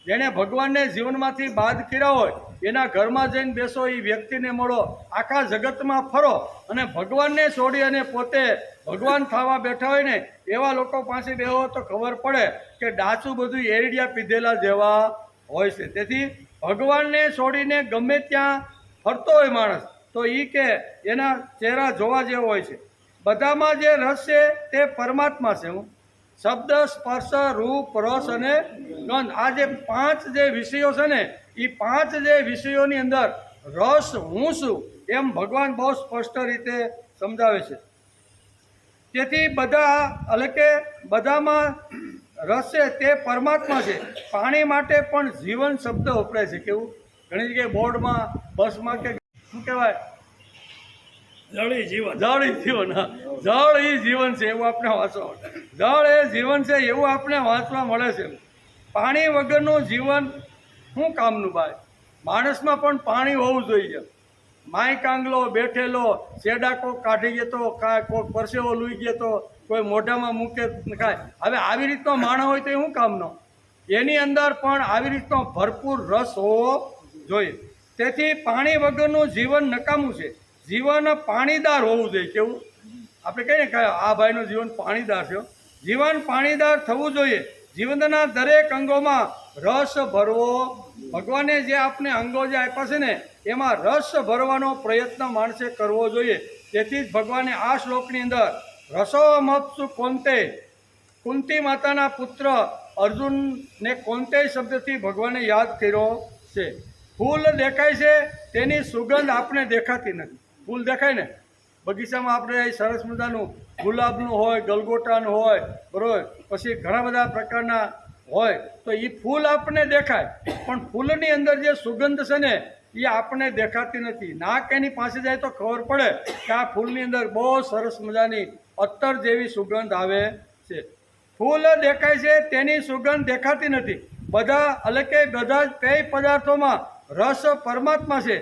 જેણે ભગવાનને જીવનમાંથી બાદ કર્યા હોય એના ઘરમાં જઈને બેસો, એ વ્યક્તિને મળો, આખા જગતમાં ફરો અને ભગવાનને છોડી અને પોતે ભગવાન થવા બેઠા હોય ને એવા લોકો પાસે બેહો તો ખબર પડે કે ડાચું બધું એરડિયા પીધેલા જેવા હોય છે. તેથી ભગવાનને છોડીને ગમે ત્યાં ફરતો હોય માણસ તો એ કે એના ચહેરા જોવા જેવો હોય છે. બધામાં જે રસ છે તે પરમાત્મા છે. હું શબ્દ, સ્પર્શ, રૂપ, રસ અને ગંધ, આ જે 5 જે વિષયો છે ને એ 5 જે વિષયોની અંદર રસ હું છું એમ ભગવાન બહુ સ્પષ્ટ રીતે સમજાવે છે. તેથી બધા એટલે કે બધામાં રસ છે તે પરમાત્મા છે. પાણી માટે પણ જીવન શબ્દ વપરાય છે. કેવું ઘણી જગ્યાએ બોર્ડમાં, બસમાં કે શું કહેવાય, જળી જીવન. જળ એ જીવન. હા, જળ એ જીવન છે એવું આપણે વાંચવા, જળ એ જીવન છે એવું આપણે વાંચવા મળે છે. પાણી વગરનું જીવન શું કામનું ભાઈ? માણસમાં પણ પાણી હોવું જોઈએ. માય કાંગલો બેઠેલો, શેડાકો કાઢી ગયો તો કોઈ પરસેવો લૂઈ ગયો તો કોઈ મોઢામાં મૂકે ખાય. હવે આવી રીતનો માણસ હોય તો એ શું કામનો? એની અંદર પણ આવી રીતનો ભરપૂર રસ હોવો જોઈએ. તેથી પાણી વગરનું જીવન નકામું છે. જીવન પાણીદાર હોવું જોઈએ. કેવું આપણે કહીએ ને કે આ ભાઈનું જીવન પાણીદાર છે. જીવન પાણીદાર થવું જોઈએ. જીવનના દરેક અંગોમાં રસ ભરવો. ભગવાને જે આપણે અંગો જે આપ્યા છે ને એમાં રસ ભરવાનો પ્રયત્ન માણસે કરવો જોઈએ. તેથી જ ભગવાને આ શ્લોકની અંદર રસોમપ્સુ કોંતે, કુંતી માતાના પુત્ર અર્જુનને કોંતે શબ્દથી ભગવાને યાદ કર્યો છે. ફૂલ દેખાય છે તેની સુગંધ આપણે દેખાતી નથી. ફૂલ દેખાય ને બગીચામાં આપણે સરસ મજાનું ગુલાબનું હોય, ગલગોટાનું હોય, બરાબર, પછી ઘણા બધા પ્રકારના હોય તો એ ફૂલ આપણને દેખાય, પણ ફૂલની અંદર જે સુગંધ છે ને એ આપણને દેખાતી નથી. નાક એની પાસે જાય તો ખબર પડે કે આ ફૂલની અંદર બહુ સરસ મજાની અત્તર જેવી સુગંધ આવે છે. ફૂલ દેખાય છે તેની સુગંધ દેખાતી નથી. બધા એટલે કે બધા જ પેય પદાર્થોમાં રસ પરમાત્મા છે.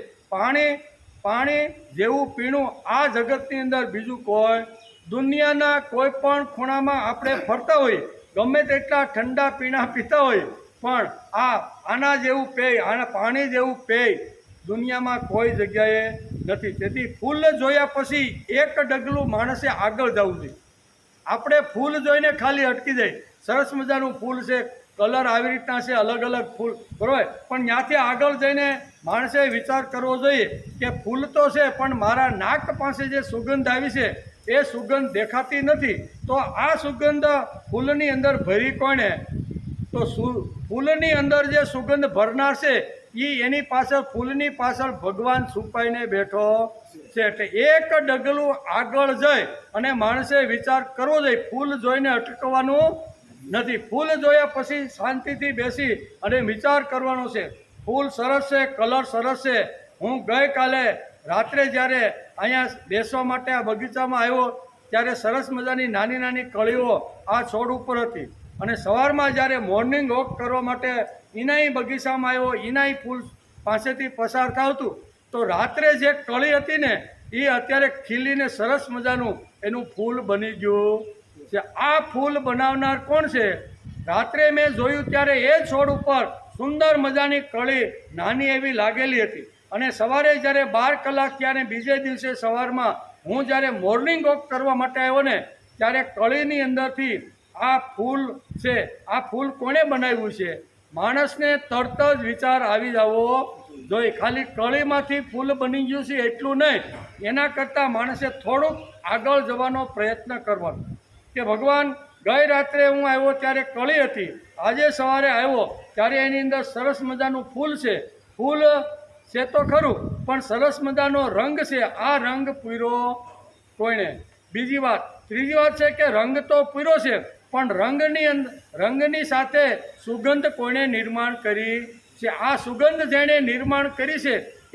પાણી જેવું પીણું આ જગતની અંદર બીજું કોઈ, દુનિયાના કોઈ પણ ખૂણામાં આપણે ફરતા હોઈએ, ગમે તેટલા ઠંડા પીણા પીતા હોય, પણ આના જેવું પેય, આના પાણી જેવું પેય દુનિયામાં કોઈ જગ્યાએ નથી. તેથી ફૂલ જોયા પછી એક ડગલું માણસે આગળ જવું જોઈએ. આપણે ફૂલ જોઈને ખાલી અટકી જાય. સરસ મજાનું ફૂલ છે, કલર આવી રીતના છે, અલગ અલગ ફૂલ, બરાબર, પણ ત્યાંથી આગળ જઈને માણસે વિચાર કરવો જોઈએ કે ફૂલ તો છે પણ મારા નાક પાસે જે સુગંધ આવી છે એ સુગંધ દેખાતી નથી. તો આ સુગંધ ફૂલની અંદર ભરી કોણે? તો ફૂલની અંદર જે સુગંધ ભરનાર છે એની પાછળ, ફૂલની પાછળ ભગવાન છુપાઈને બેઠો છે. એટલે એક ડગલું આગળ જઈ અને માણસે વિચાર કરવો જોઈએ. ફૂલ જોઈને અટકવાનું નથી. ફૂલ જોયા પછી શાંતિથી બેસી અને વિચાર કરવાનો છે. ફૂલ સરસ છે, કલર સરસ છે. હું ગઈકાલે રાત્રે જ્યારે અહીંયા બેસવા માટે આ બગીચામાં આવ્યો ત્યારે સરસ મજાની નાની નાની કળીઓ આ છોડ ઉપર હતી, અને સવારમાં જ્યારે મોર્નિંગ વોક કરવા માટે એનાય બગીચામાં આવ્યો, એનાય ફૂલ પાસેથી પસાર થાવતું તો રાત્રે જે કળી હતી ને એ અત્યારે ખીલીને સરસ મજાનું એનું ફૂલ બની ગયું છે. આ ફૂલ બનાવનાર કોણ છે? રાત્રે મેં જોયું ત્યારે એ છોડ ઉપર સુંદર મજાની કળી નાની એવી લાગેલી હતી, અને સવારે જ્યારે 12 કલાક ત્યારે બીજે દિવસે સવારમાં હું જ્યારે મોર્નિંગ વોક કરવા માટે આવ્યો ને ત્યારે કળીની અંદરથી આ ફૂલ છે. આ ફૂલ કોણે બનાવ્યું છે? માણસને તરત જ વિચાર આવી જવો જોઈએ. ખાલી કળીમાંથી ફૂલ બની ગયું છે એટલું નહીં, એના કરતાં માણસે થોડુંક આગળ જવાનો પ્રયત્ન કરવાનો કે ભગવાન ગઈ રાત્રે હું આવ્યો ત્યારે કળી હતી, આજે સવારે આવ્યો ત્યારે એની અંદર સરસ મજાનું ફૂલ છે. ફૂલ છે તો ખરું પણ સરસ મજાનો રંગ છે. આ રંગ પૂર્યો કોઈને? બીજી વાત, ત્રીજી વાત છે કે રંગ તો પૂરો છે પણ રંગની સાથે સુગંધ કોણે નિર્માણ કરી છે? આ સુગંધ જેણે નિર્માણ કરી છે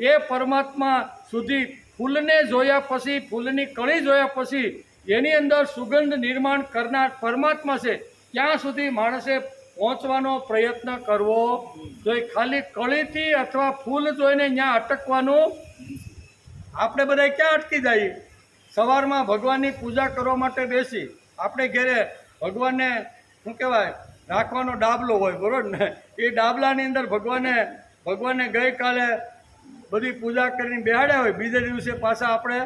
એ પરમાત્મા સુધી ફૂલને જોયા પછી, ફૂલની કળી જોયા પછી એની અંદર સુગંધ નિર્માણ કરનાર પરમાત્મા છે ત્યાં સુધી માણસે પહોંચવાનો પ્રયત્ન કરવો જોઈએ. ખાલી કળીથી અથવા ફૂલ જોઈને ત્યાં અટકવાનું. આપણે બધા ક્યાં અટકી જઈએ? સવારમાં ભગવાનની પૂજા કરવા માટે બેસી આપણે ઘેરે ભગવાનને શું કહેવાય રાખવાનો ડાબલો હોય, બરોબર ને? એ ડાબલાની અંદર ભગવાનને ગઈકાલે બધી પૂજા કરીને બેહાડ્યા હોય, બીજે દિવસે પાછા આપણે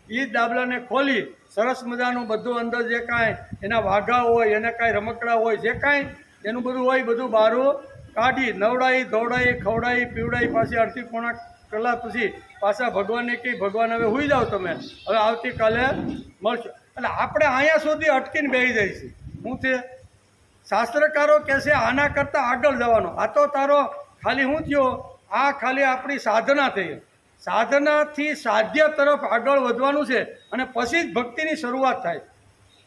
એ જ ડાબલાને ખોલી સરસ મજાનું બધું અંદર જે કાંઈ એના વાઘા હોય, એને કાંઈ રમકડા હોય, જે કાંઈ એનું બધું હોય, બધું બહારું કાઢી નવડાવી ધોવડાવી ખવડાવી પીવડાવી પાછી અડધી પોણા કલાક પછી પાછા ભગવાનને કહી, ભગવાન હવે સૂઈ જાઓ, તમે હવે આવતીકાલે મળશો. એટલે આપણે અહીંયા સુધી અટકીને બેસી જાય છે. શું છે? શાસ્ત્રકારો કહે છે આના કરતાં આગળ જવાનો. આ તો તારો ખાલી શું થયો, આ ખાલી આપણી સાધના થઈ. સાધનાથી સાધ્ય તરફ આગળ વધવાનું છે અને પછી જ ભક્તિની શરૂઆત થાય.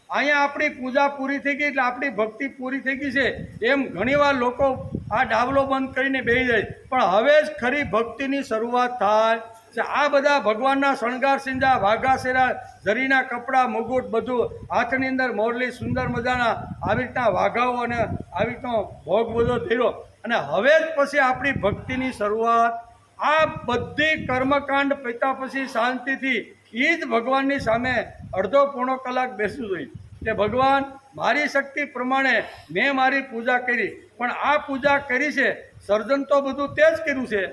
અહીંયા આપણી પૂજા પૂરી થઈ ગઈ એટલે આપણી ભક્તિ પૂરી થઈ ગઈ છે એમ ઘણીવાર લોકો આ ડાબલો બંધ કરીને બેસી જાય, પણ હવે જ ખરી ભક્તિની શરૂઆત થાય છે. આ બધા ભગવાનના શણગાર સિંજા, વાઘા શેરા, ઝરીના કપડાં, મુગુટ, બધું હાથની અંદર મોરલી, સુંદર મજાના આવી રીતના વાઘાઓ અને આવી રીતનો ભોગ બધો થયો અને હવે જ પછી આપણી ભક્તિની શરૂઆત. આ બધી કર્મકાંડ પત્યા પછી શાંતિથી એ જ ભગવાનની સામે અડધો પોણો કલાક બેસવું જોઈએ કે ભગવાન, મારી શક્તિ પ્રમાણે મેં મારી પૂજા કરી, પણ આ પૂજા કરી છે, સર્જન તો બધું તે જ કર્યું છે.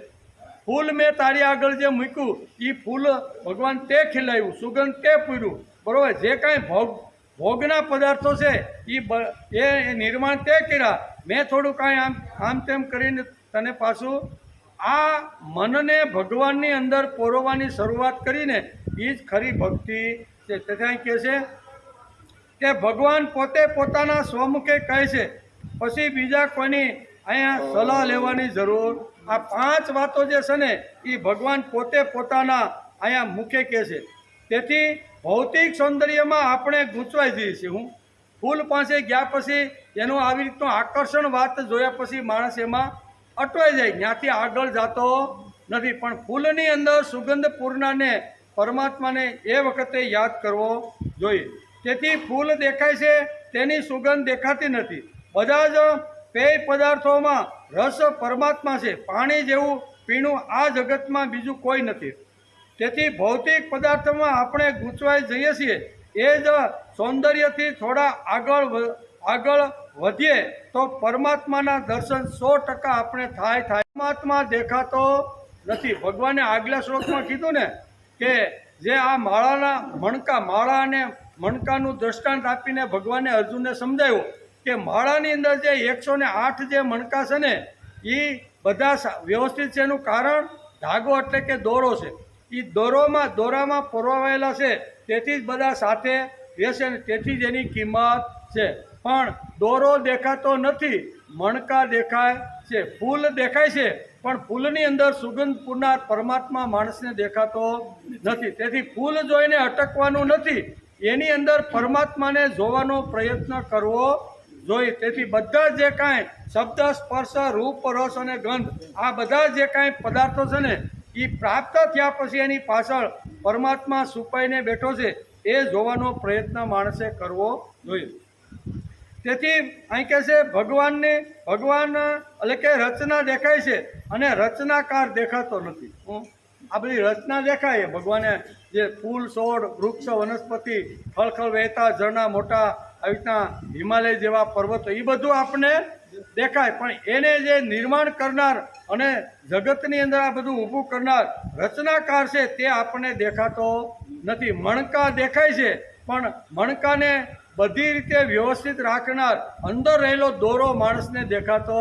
ફૂલ મેં તારી આગળ જે મૂક્યું એ ફૂલ ભગવાન તે ખીલાવ્યું, સુગંધ તે પૂર્યું, બરાબર? જે કાંઈ ભોગના પદાર્થો છે એ નિર્માણ તે કર્યા. મેં થોડું કાંઈ આમ તેમ કરીને તને પાછું આ મનને ભગવાનની અંદર પોરવવાની શરૂઆત કરીને એ જ ખરી ભક્તિ છે. તેથી કહે છે કે ભગવાન પોતે પોતાના સ્વમુખે કહે છે, પછી બીજા કોઈની અહીંયા સલાહ લેવાની જરૂર. આ 5 વાતો જે છે ને એ ભગવાન પોતે પોતાના અહીંયા મુખે કહે છે. તેથી ભૌતિક સૌંદર્યમાં આપણે ગૂંચવાઈ જઈએ છીએ. હું ફૂલ પાસે ગયા પછી એનું આવી રીતનું આકર્ષણ વાત જોયા પછી માણસ એમાં અટવાઈ જાય, ત્યાંથી આગળ જતો નથી. પણ ફૂલની અંદર સુગંધ પૂર્ણાને પરમાત્માને એ વખતે યાદ કરવો જોઈએ. તેથી ફૂલ દેખાય છે તેની સુગંધ દેખાતી નથી. બધા જ પેય પદાર્થોમાં રસ પરમાત્મા છે. પાણી જેવું પીણું આ જગતમાં બીજું કોઈ નથી. તેથી ભૌતિક પદાર્થોમાં આપણે ગૂંચવાઈ જઈએ છીએ. એ જ સૌંદર્યથી થોડા આગળ વધીએ તો પરમાત્માના દર્શન 100% આપણે થાય. પરમાત્મા દેખાતો નથી. ભગવાને આગલા શ્લોકમાં કીધું ને કે જે આ માળા અને મણકાનું દ્રષ્ટાંત આપીને ભગવાને અર્જુનને સમજાવ્યું કે માળાની અંદર જે 108 જે મણકા છે ને એ બધા વ્યવસ્થિત છે. એનું કારણ ધાગો એટલે કે દોરો છે. એ દોરામાં પરોવાયેલા છે, તેથી જ બધા સાથે રહેશે ને તેથી જ એની કિંમત છે. પણ દોરો દેખાતો નથી, મણકા દેખાય છે. ફૂલ દેખાય છે પણ ફૂલની અંદર સુગંધ પૂરનાર પરમાત્મા માણસને દેખાતો નથી. તેથી ફૂલ જોઈને અટકવાનું નથી, એની અંદર પરમાત્માને જોવાનો પ્રયત્ન કરવો જોઈએ. તેથી બધા જે કાંઈ શબ્દ, સ્પર્શ, રૂપ, રસ અને ગંધ આ બધા જે કાંઈ પદાર્થો છે ને એ પ્રાપ્ત થયા પછી એની પાછળ પરમાત્મા છુપાઈને બેઠો છે એ જોવાનો પ્રયત્ન માણસે કરવો જોઈએ. તેથી અહીં કહે છે ભગવાન એટલે કે રચના દેખાય છે અને રચનાકાર દેખાતો નથી. આ બધી રચના દેખાય ભગવાને, જે ફૂલ, છોડ, વૃક્ષ, વનસ્પતિ, ખળખળ વહેતા ઝરણા, મોટા આવી રીતના હિમાલય જેવા પર્વતો, એ બધું આપણને દેખાય. પણ એને જે નિર્માણ કરનાર અને જગતની અંદર આ બધું ઊભું કરનાર રચનાકાર છે તે આપણને દેખાતો નથી. મણકા દેખાય છે પણ મણકાને બધી રીતે વ્યવસ્થિત રાખનાર અંદર રહેલો દોરો માણસને દેખાતો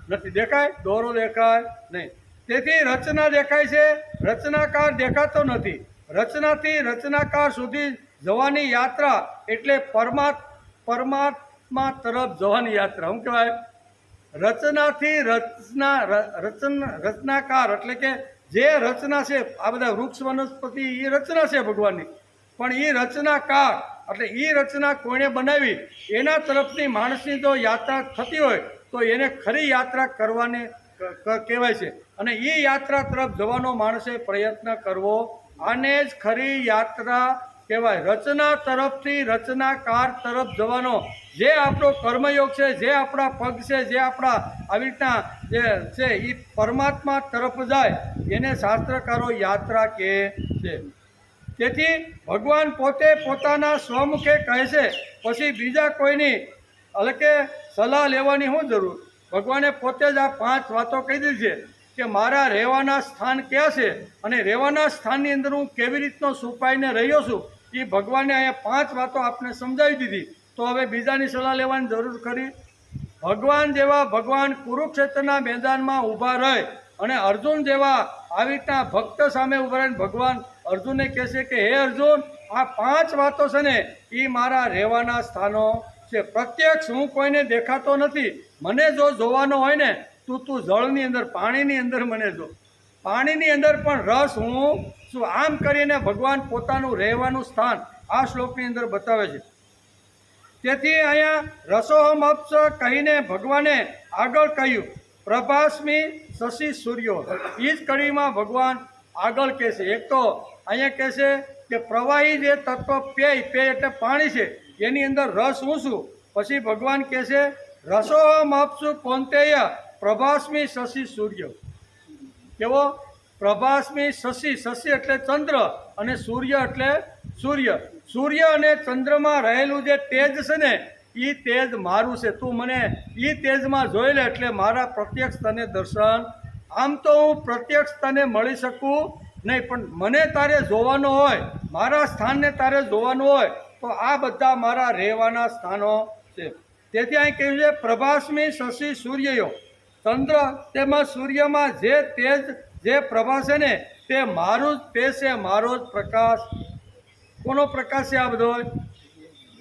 નથી. દેખાય? દોરો દેખાય નહીં. તેથી રચના દેખાય છે, રચનાકાર દેખાતો નથી. રચનાથી રચનાકાર સુધી જવાની યાત્રા એટલે પરમાત્મા તરફ જવાની યાત્રા. શું કહેવાય? રચનાથી રચનાકાર એટલે કે જે રચના છે, આ બધા વૃક્ષ, વનસ્પતિ એ રચના છે ભગવાનની, પણ એ રચનાકાર એટલે એ રચના કોણે બનાવી એના તરફની માણસની જો યાત્રા થતી હોય તો એને ખરી યાત્રા કરવાની કહેવાય છે. અને એ યાત્રા તરફ જવાનો માણસે પ્રયત્ન કરવો, આને જ ખરી યાત્રા કહેવાય. રચના તરફથી રચનાકાર તરફ જવાનો જે આપણો કર્મયોગ છે, જે આપણા પગ છે, જે આપણા આવી રીતના જે છે એ પરમાત્મા તરફ જાય એને શાસ્ત્રકારો યાત્રા કહે છે. તેથી ભગવાન પોતે પોતાના સ્વમુખે કહે છે, પછી બીજા કોઈની એટલે કે સલાહ લેવાની શું જરૂર? ભગવાને પોતે જ આ 5 વાતો કહી દીધી છે કે મારા રહેવાના સ્થાન ક્યાં છે અને રહેવાના સ્થાનની અંદર હું કેવી રીતનો છુપાઈને રહ્યો છું, એ ભગવાને અહીંયા 5 વાતો આપને સમજાવી દીધી. તો હવે બીજાની સલાહ લેવાની જરૂર ખરી? ભગવાન જેવા ભગવાન કુરુક્ષેત્રના મેદાનમાં ઊભા રહે અને અર્જુન જેવા આવી રીતના ભક્ત સામે ઊભા રહીને ભગવાન અર્જુનને કહેશે કે હે અર્જુન, આ 5 વાતો છે ને એ મારા રહેવાના સ્થાનો છે. પ્રત્યક્ષ હું કોઈને દેખાતો નથી. મને જો જોવાનો હોય ને તું જળની અંદર, પાણીની અંદર મને જો. પાણીની અંદર પણ રસ હું શું. આમ કરીને ભગવાન પોતાનું રહેવાનું સ્થાન આ શ્લોકની અંદર બતાવે છે. તેથી અહીંયા રસોહમ અપ્સ કહીને ભગવાને આગળ કહ્યું પ્રભાસ્મી શશી સૂર્યો. એ જ કડીમાં ભગવાન આગળ કહેશે. એક તો અહીંયા કહેશે કે પ્રવાહી જે તત્વ પેય એટલે પાણી છે એની અંદર રસ હું છું. પછી ભગવાન કહેશે રસોહમ અપ્સુ કૌંતેય પ્રભાસ્મી શશી સૂર્ય. કેવો? પ્રભાસ્મી શશી એટલે ચંદ્ર અને સૂર્ય એટલે સૂર્ય. સૂર્ય અને ચંદ્રમાં રહેલું જે તેજ છે ને એ તેજ મારું છે. તું મને એ તેજમાં જોઈ લે એટલે મારા પ્રત્યક્ષ તને દર્શન. આમ તો હું પ્રત્યક્ષ તને મળી શકું નહીં, પણ મને તારે જોવાનો હોય, મારા સ્થાનને તારે જોવાનું હોય તો આ બધા મારા રહેવાના સ્થાનો છે. તેથી અહીં કહ્યું છે પ્રભાસ્મી શશી સૂર્યયો. ચંદ્ર તેમાં સૂર્યમાં જે તેજ જે પ્રભા છે ને તે મારું જ તેજ છે, મારો જ પ્રકાશ. કોનો પ્રકાશ છે આ બધો?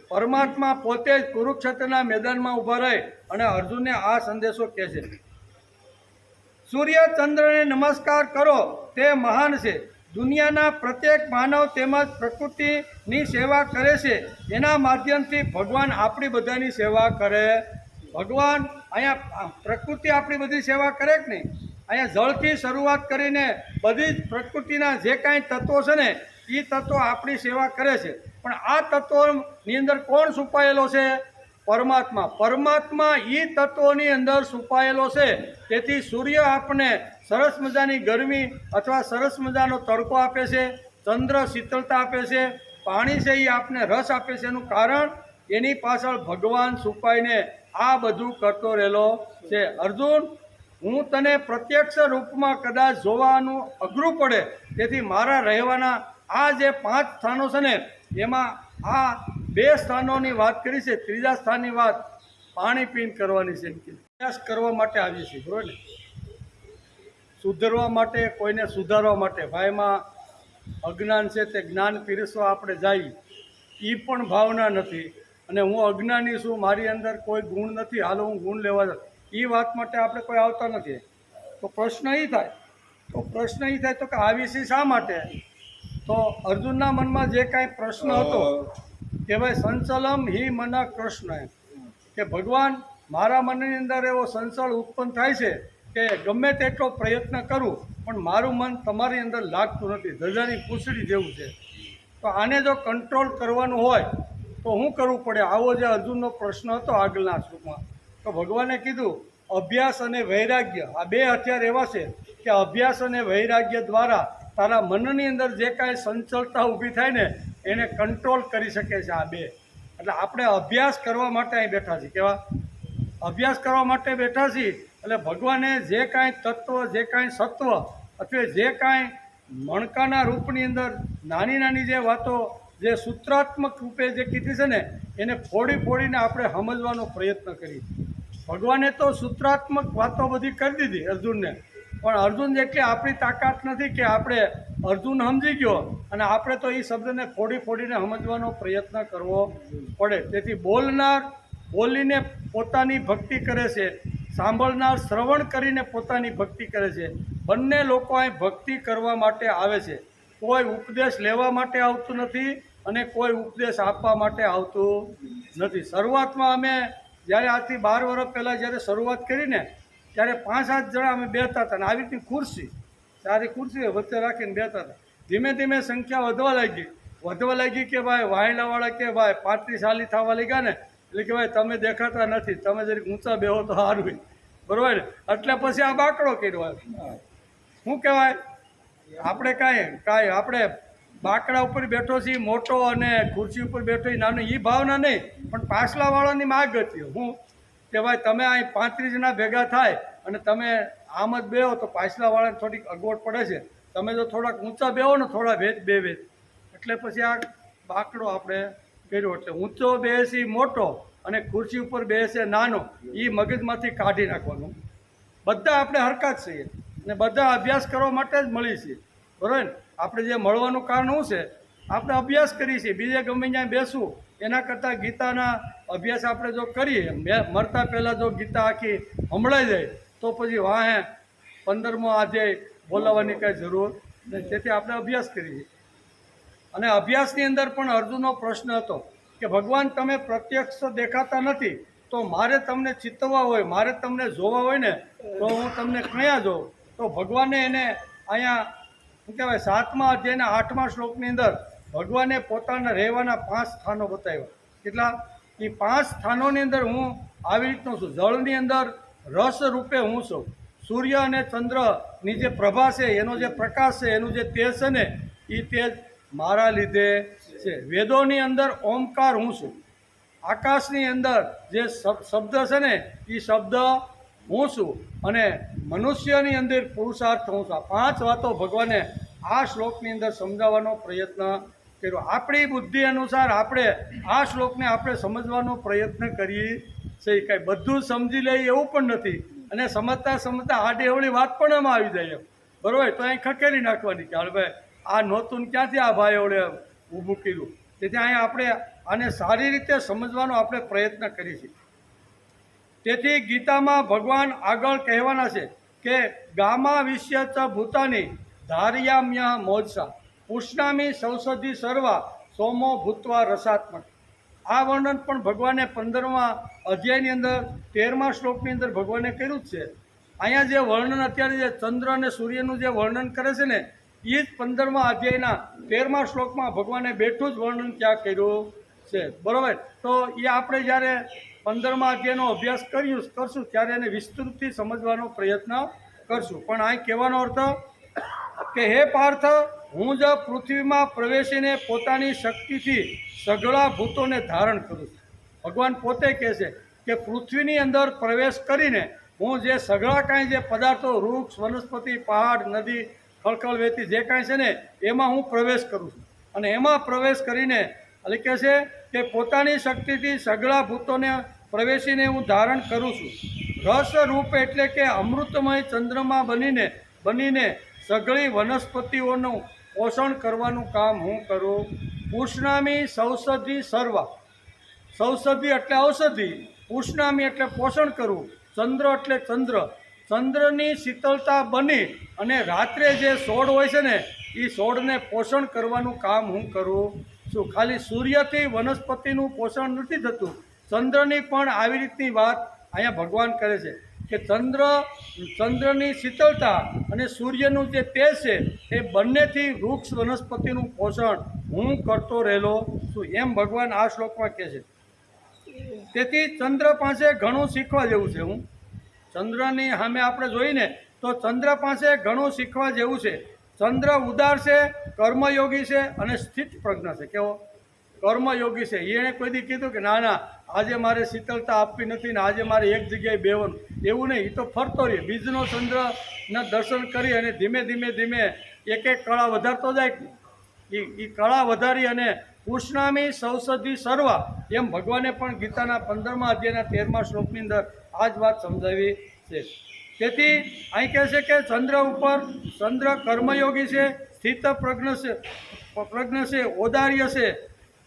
પરમાત્મા પોતે જ કુરુક્ષેત્રના મેદાનમાં ઊભા રહે અને અર્જુનને આ સંદેશો કહે છે. સૂર્ય ચંદ્રને નમસ્કાર કરો, તે મહાન છે. દુનિયાના પ્રત્યેક માનવ તેમજ પ્રકૃતિની સેવા કરે છે. એના માધ્યમથી ભગવાન આપણી બધાની સેવા કરે. ભગવાન અહીંયા પ્રકૃતિ આપણી બધી સેવા કરે કે નહીં? અહીંયા જળથી શરૂઆત કરીને બધી જ પ્રકૃતિના જે કાંઈ તત્વો છે ને એ તત્વો આપણી સેવા કરે છે. પણ આ તત્વોની અંદર કોણ છુપાયેલો છે? પરમાત્મા. પરમાત્મા એ તત્વોની અંદર છુપાયેલો છે. તેથી સૂર્ય આપણને સરસ મજાની ગરમી અથવા સરસ મજાનો તડકો આપે છે, ચંદ્ર શીતળતા આપે છે, પાણી છે એ આપણને રસ આપે છે. એનું કારણ એની પાછળ ભગવાન છુપાઈને આ બધું કરતો રહેલો છે. અર્જુન, હું તને પ્રત્યક્ષ રૂપમાં કદાચ જોવાનું અઘરું પડે, તેથી મારા રહેવાના આ જે 5 સ્થાનો છે ને એમાં આ 2 સ્થાનોની વાત કરી છે. ત્રીજા સ્થાનની વાત પાણી પીને કરવાની છે. અભ્યાસ કરવા માટે આવી છે, બરોબર ને? સુધરવા માટે, કોઈને સુધારવા માટે. ભાઈમાં અજ્ઞાન છે તે જ્ઞાન પીરસવા આપણે જઈએ એ પણ ભાવના નથી. અને હું અજ્ઞાની છું, મારી અંદર કોઈ ગુણ નથી, હાલો હું ગુણ લેવા જાઉં, એ વાત માટે આપણે કોઈ આવતા નથી. તો પ્રશ્ન એ થાય તો કે આવી છે શા માટે? તો અર્જુનના મનમાં જે કાંઈ પ્રશ્ન હતો કે ભાઈ સંચલમ હિ મન કૃષ્ણ, કે ભગવાન મારા મનની અંદર એવો સંચળ ઉત્પન્ન થાય છે કે ગમે તેટલો પ્રયત્ન કરું પણ મારું મન તમારી અંદર લાગતું નથી, ધજાની પૂંછડી જેવું છે. તો આને જો કંટ્રોલ કરવાનું હોય તો શું કરવું પડે? આવો જે અર્જુનનો પ્રશ્ન હતો આગળના શ્લોકમાં, તો ભગવાને કીધું અભ્યાસ અને વૈરાગ્ય. આ 2 હથિયાર એવા છે કે અભ્યાસ અને વૈરાગ્ય દ્વારા તારા મનની અંદર જે કાંઈ સંચળતા ઊભી થાય ને એને કંટ્રોલ કરી શકે છે આ 2. એટલે આપણે અભ્યાસ કરવા માટે અહીં બેઠા છીએ. કેવા? અભ્યાસ કરવા માટે બેઠા છીએ. એટલે ભગવાને જે કાંઈ તત્વ, જે કાંઈ સત્વ અથવા જે કાંઈ મણકાના રૂપની અંદર નાની નાની જે વાતો જે સૂત્રાત્મક રૂપે જે કીધી છે ને એને ફોડીને આપણે સમજવાનો પ્રયત્ન કરીએ. ભગવાને તો સૂત્રાત્મક વાતો બધી કરી દીધી અર્જુનને, પણ અર્જુન જેટલી આપણી તાકાત નથી કે આપણે અર્જુન સમજી ગયો અને આપણે તો એ શબ્દને ફોડીને સમજવાનો પ્રયત્ન કરવો પડે. તેથી બોલનાર બોલીને પોતાની ભક્તિ કરે છે, સાંભળનાર શ્રવણ કરીને પોતાની ભક્તિ કરે છે. બંને લોકો અહીં ભક્તિ કરવા માટે આવે છે. કોઈ ઉપદેશ લેવા માટે આવતું નથી અને કોઈ ઉપદેશ આપવા માટે આવતું નથી. શરૂઆતમાં અમે જ્યારે આજથી 12 વર્ષ પહેલાં જ્યારે શરૂઆત કરીને ત્યારે 5-7 જણા અમે બેસતા હતા અને આવી રીતની ખુરશી, સારી ખુરશી વચ્ચે રાખીને બેસતા હતા. ધીમે ધીમે સંખ્યા વધવા લાગી કે ભાઈ વાયલાવાળા કે ભાઈ 35-40 થવા લાગ્યા ને એટલે કે ભાઈ તમે દેખાતા નથી, તમે જરીક ઊંચા બેહો તો સારું, બરાબર ને? એટલે પછી આ બાકડો કર્યો. શું કહેવાય? આપણે કાંઈ આપણે બાકડા ઉપર બેઠો છીએ મોટો અને ખુરશી ઉપર બેઠો નાનો, એ ભાવના નહીં, પણ પાછલાવાળાની માગ હતી. હું કે ભાઈ તમે અહીં 35 જણા ભેગા થાય અને તમે આમ જ બેહો તો પાછલાવાળાને થોડીક અગવડ પડે છે. તમે જો થોડાક ઊંચા બેહો ને થોડા બે વેચ એટલે પછી આ બાકડો આપણે કર્યો. એટલે ઊંચો બેસી મોટો અને ખુરશી ઉપર બેસે નાનો, એ મગજમાંથી કાઢી નાખવાનું. બધા આપણે હરકત છીએ અને બધા અભ્યાસ કરવા માટે જ મળી છીએ, બરાબર ને? આપણે જે મળવાનું કારણ શું છે? આપણે અભ્યાસ કરીએ છીએ. બીજે ગમે ત્યાં બેસવું એના કરતાં ગીતાના અભ્યાસ આપણે જો કરીએ, મરતા પહેલાં જો ગીતા આખી સંભળાઈ જાય તો પછી વાહે 15મો અધ્યાય બોલાવવાની કાંઈ જરૂર નહીં. તેથી આપણે અભ્યાસ કરીએ. અને અભ્યાસની અંદર પણ અર્જુનનો પ્રશ્ન હતો કે ભગવાન તમે પ્રત્યક્ષ દેખાતા નથી, તો મારે તમને ચિતવવા હોય, મારે તમને જોવા હોય ને તો હું તમને ક્યાં જોઉં? તો ભગવાને એને અહીંયા શું કહેવાય 7મા અધ્યાયના 8મા શ્લોકની અંદર ભગવાને પોતાના રહેવાના 5 સ્થાનો બતાવ્યા. કેટલા? એ 5 સ્થાનોની અંદર હું આવી રીતનો છું. જળની અંદર રસ રૂપે હું છું. સૂર્ય અને ચંદ્રની જે પ્રભા છે, એનો જે પ્રકાશ છે, એનું જે તેજ છે ને, એ તેજ મારા લીધે છે. વેદોની અંદર ઓમકાર હું છું. આકાશની અંદર જે શબ્દ છે ને, એ શબ્દ હું છું. અને મનુષ્યની અંદર પુરુષાર્થ હું છું. આ 5 વાતો ભગવાને આ શ્લોકની અંદર સમજાવવાનો પ્રયત્ન કર્યો. આપણી બુદ્ધિ અનુસાર આપણે આ શ્લોકને આપણે સમજવાનો પ્રયત્ન કરીએ છીએ. કાંઈ બધું સમજી લઈએ એવું પણ નથી. અને સમજતા સમજતા આડેવળી વાત પણ એમાં આવી જાય, બરાબર? તો અહીં ખકેરી નાખવાની કે ભાઈ આ નહોતું ક્યાંથી આ ભાઈ એવડે ઊભું કર્યું. તેથી અહીંયા આપણે આને સારી રીતે સમજવાનો આપણે પ્રયત્ન કરીએ છીએ. તેથી ગીતામાં ભગવાન આગળ કહેવાના છે કે ગામા વિશ્ય ચ ભૂતાની ધાર્યામ્ય મોજસા પુષ્ણામી સૌષધિ સર્વા સોમો ભૂતવા રસાત્મક. આ વર્ણન પણ ભગવાને 15મા અધ્યાયની અંદર 13મા શ્લોકની અંદર ભગવાને કર્યું જ છે. અહીંયા જે વર્ણન અત્યારે જે ચંદ્ર અને સૂર્યનું જે વર્ણન કરે છે ને, એ જ 15મા અધ્યાયના 13મા શ્લોકમાં ભગવાને બેઠું જ વર્ણન ક્યાં કર્યું છે, બરાબર? તો એ આપણે જ્યારે 15મા અધ્યાયનો અભ્યાસ કરશું ત્યારે એને વિસ્તૃતથી સમજવાનો પ્રયત્ન કરશું. પણ અહીં કહેવાનો અર્થ કે હે પાર્થ, હું જ પૃથ્વીમાં પ્રવેશીને પોતાની શક્તિથી સઘળા ભૂતોને ધારણ કરું છું. ભગવાન પોતે કહે છે કે પૃથ્વીની અંદર પ્રવેશ કરીને હું જે સઘળા કાંઈ જે પદાર્થો, વૃક્ષ, વનસ્પતિ, પહાડ, નદી, ખળખળ વહેતી જે કાંઈ છે ને, એમાં હું પ્રવેશ કરું છું. અને એમાં પ્રવેશ કરીને એટલે કહે છે કે પોતાની શક્તિથી સઘળા ભૂતોને પ્રવેશીને હું ધારણ કરું છું. રસ રૂપ એટલે કે અમૃતમય ચંદ્રમાં બનીને સઘળી વનસ્પતિઓનું પોષણ કરવાનું કામ હું કરું. પુષ્ણામી સૌષધિ સર્વા. સૌષધિ એટલે ઔષધિ, પુષ્ણામી એટલે પોષણ કરવું, ચંદ્ર એટલે ચંદ્ર. ચંદ્રની શીતળતા બની અને રાત્રે જે છોડ હોય છે ને, એ છોડને પોષણ કરવાનું કામ હું કરું છું. ખાલી સૂર્યથી વનસ્પતિનું પોષણ નથી થતું, ચંદ્રની પણ આવી રીતની વાત અહીંયા ભગવાન કરે છે કે ચંદ્રની શીતળતા અને સૂર્યનું જે તેજ છે એ બંનેથી વૃક્ષ વનસ્પતિનું પોષણ હું કરતો રહેલો છું, એમ ભગવાન આ શ્લોકમાં કહે છે. તેથી ચંદ્ર પાસે ઘણું શીખવા જેવું છે. હું ચંદ્રની સામે આપણે જોઈને તો ચંદ્ર પાસે ઘણું શીખવા જેવું છે. ચંદ્ર ઉદાર છે, કર્મયોગી છે અને સ્થિત પ્રજ્ઞ છે. કેવો? કર્મયોગી છે. એણે કોઈ દી કીધું કે ના ના આજે મારે શીતળતા આપવી નથી ને આજે મારે એક જગ્યાએ બેવાનું, એવું નહીં. એ તો ફરતો રહે. બીજનો ચંદ્રના દર્શન કરી અને ધીમે ધીમે એક કળા વધારતો જાય. એ કળા વધારી અને પુષ્ણામી સૌષધિ સર્વા, એમ ભગવાને પણ ગીતાના 15મા અધ્યાયના 13મા શ્લોકની અંદર આ જ વાત સમજાવી છે. તેથી અહીં કહે છે કે ચંદ્ર કર્મયોગી છે, સ્થિત પ્રજ્ઞ છે, ઔદાર્ય છે,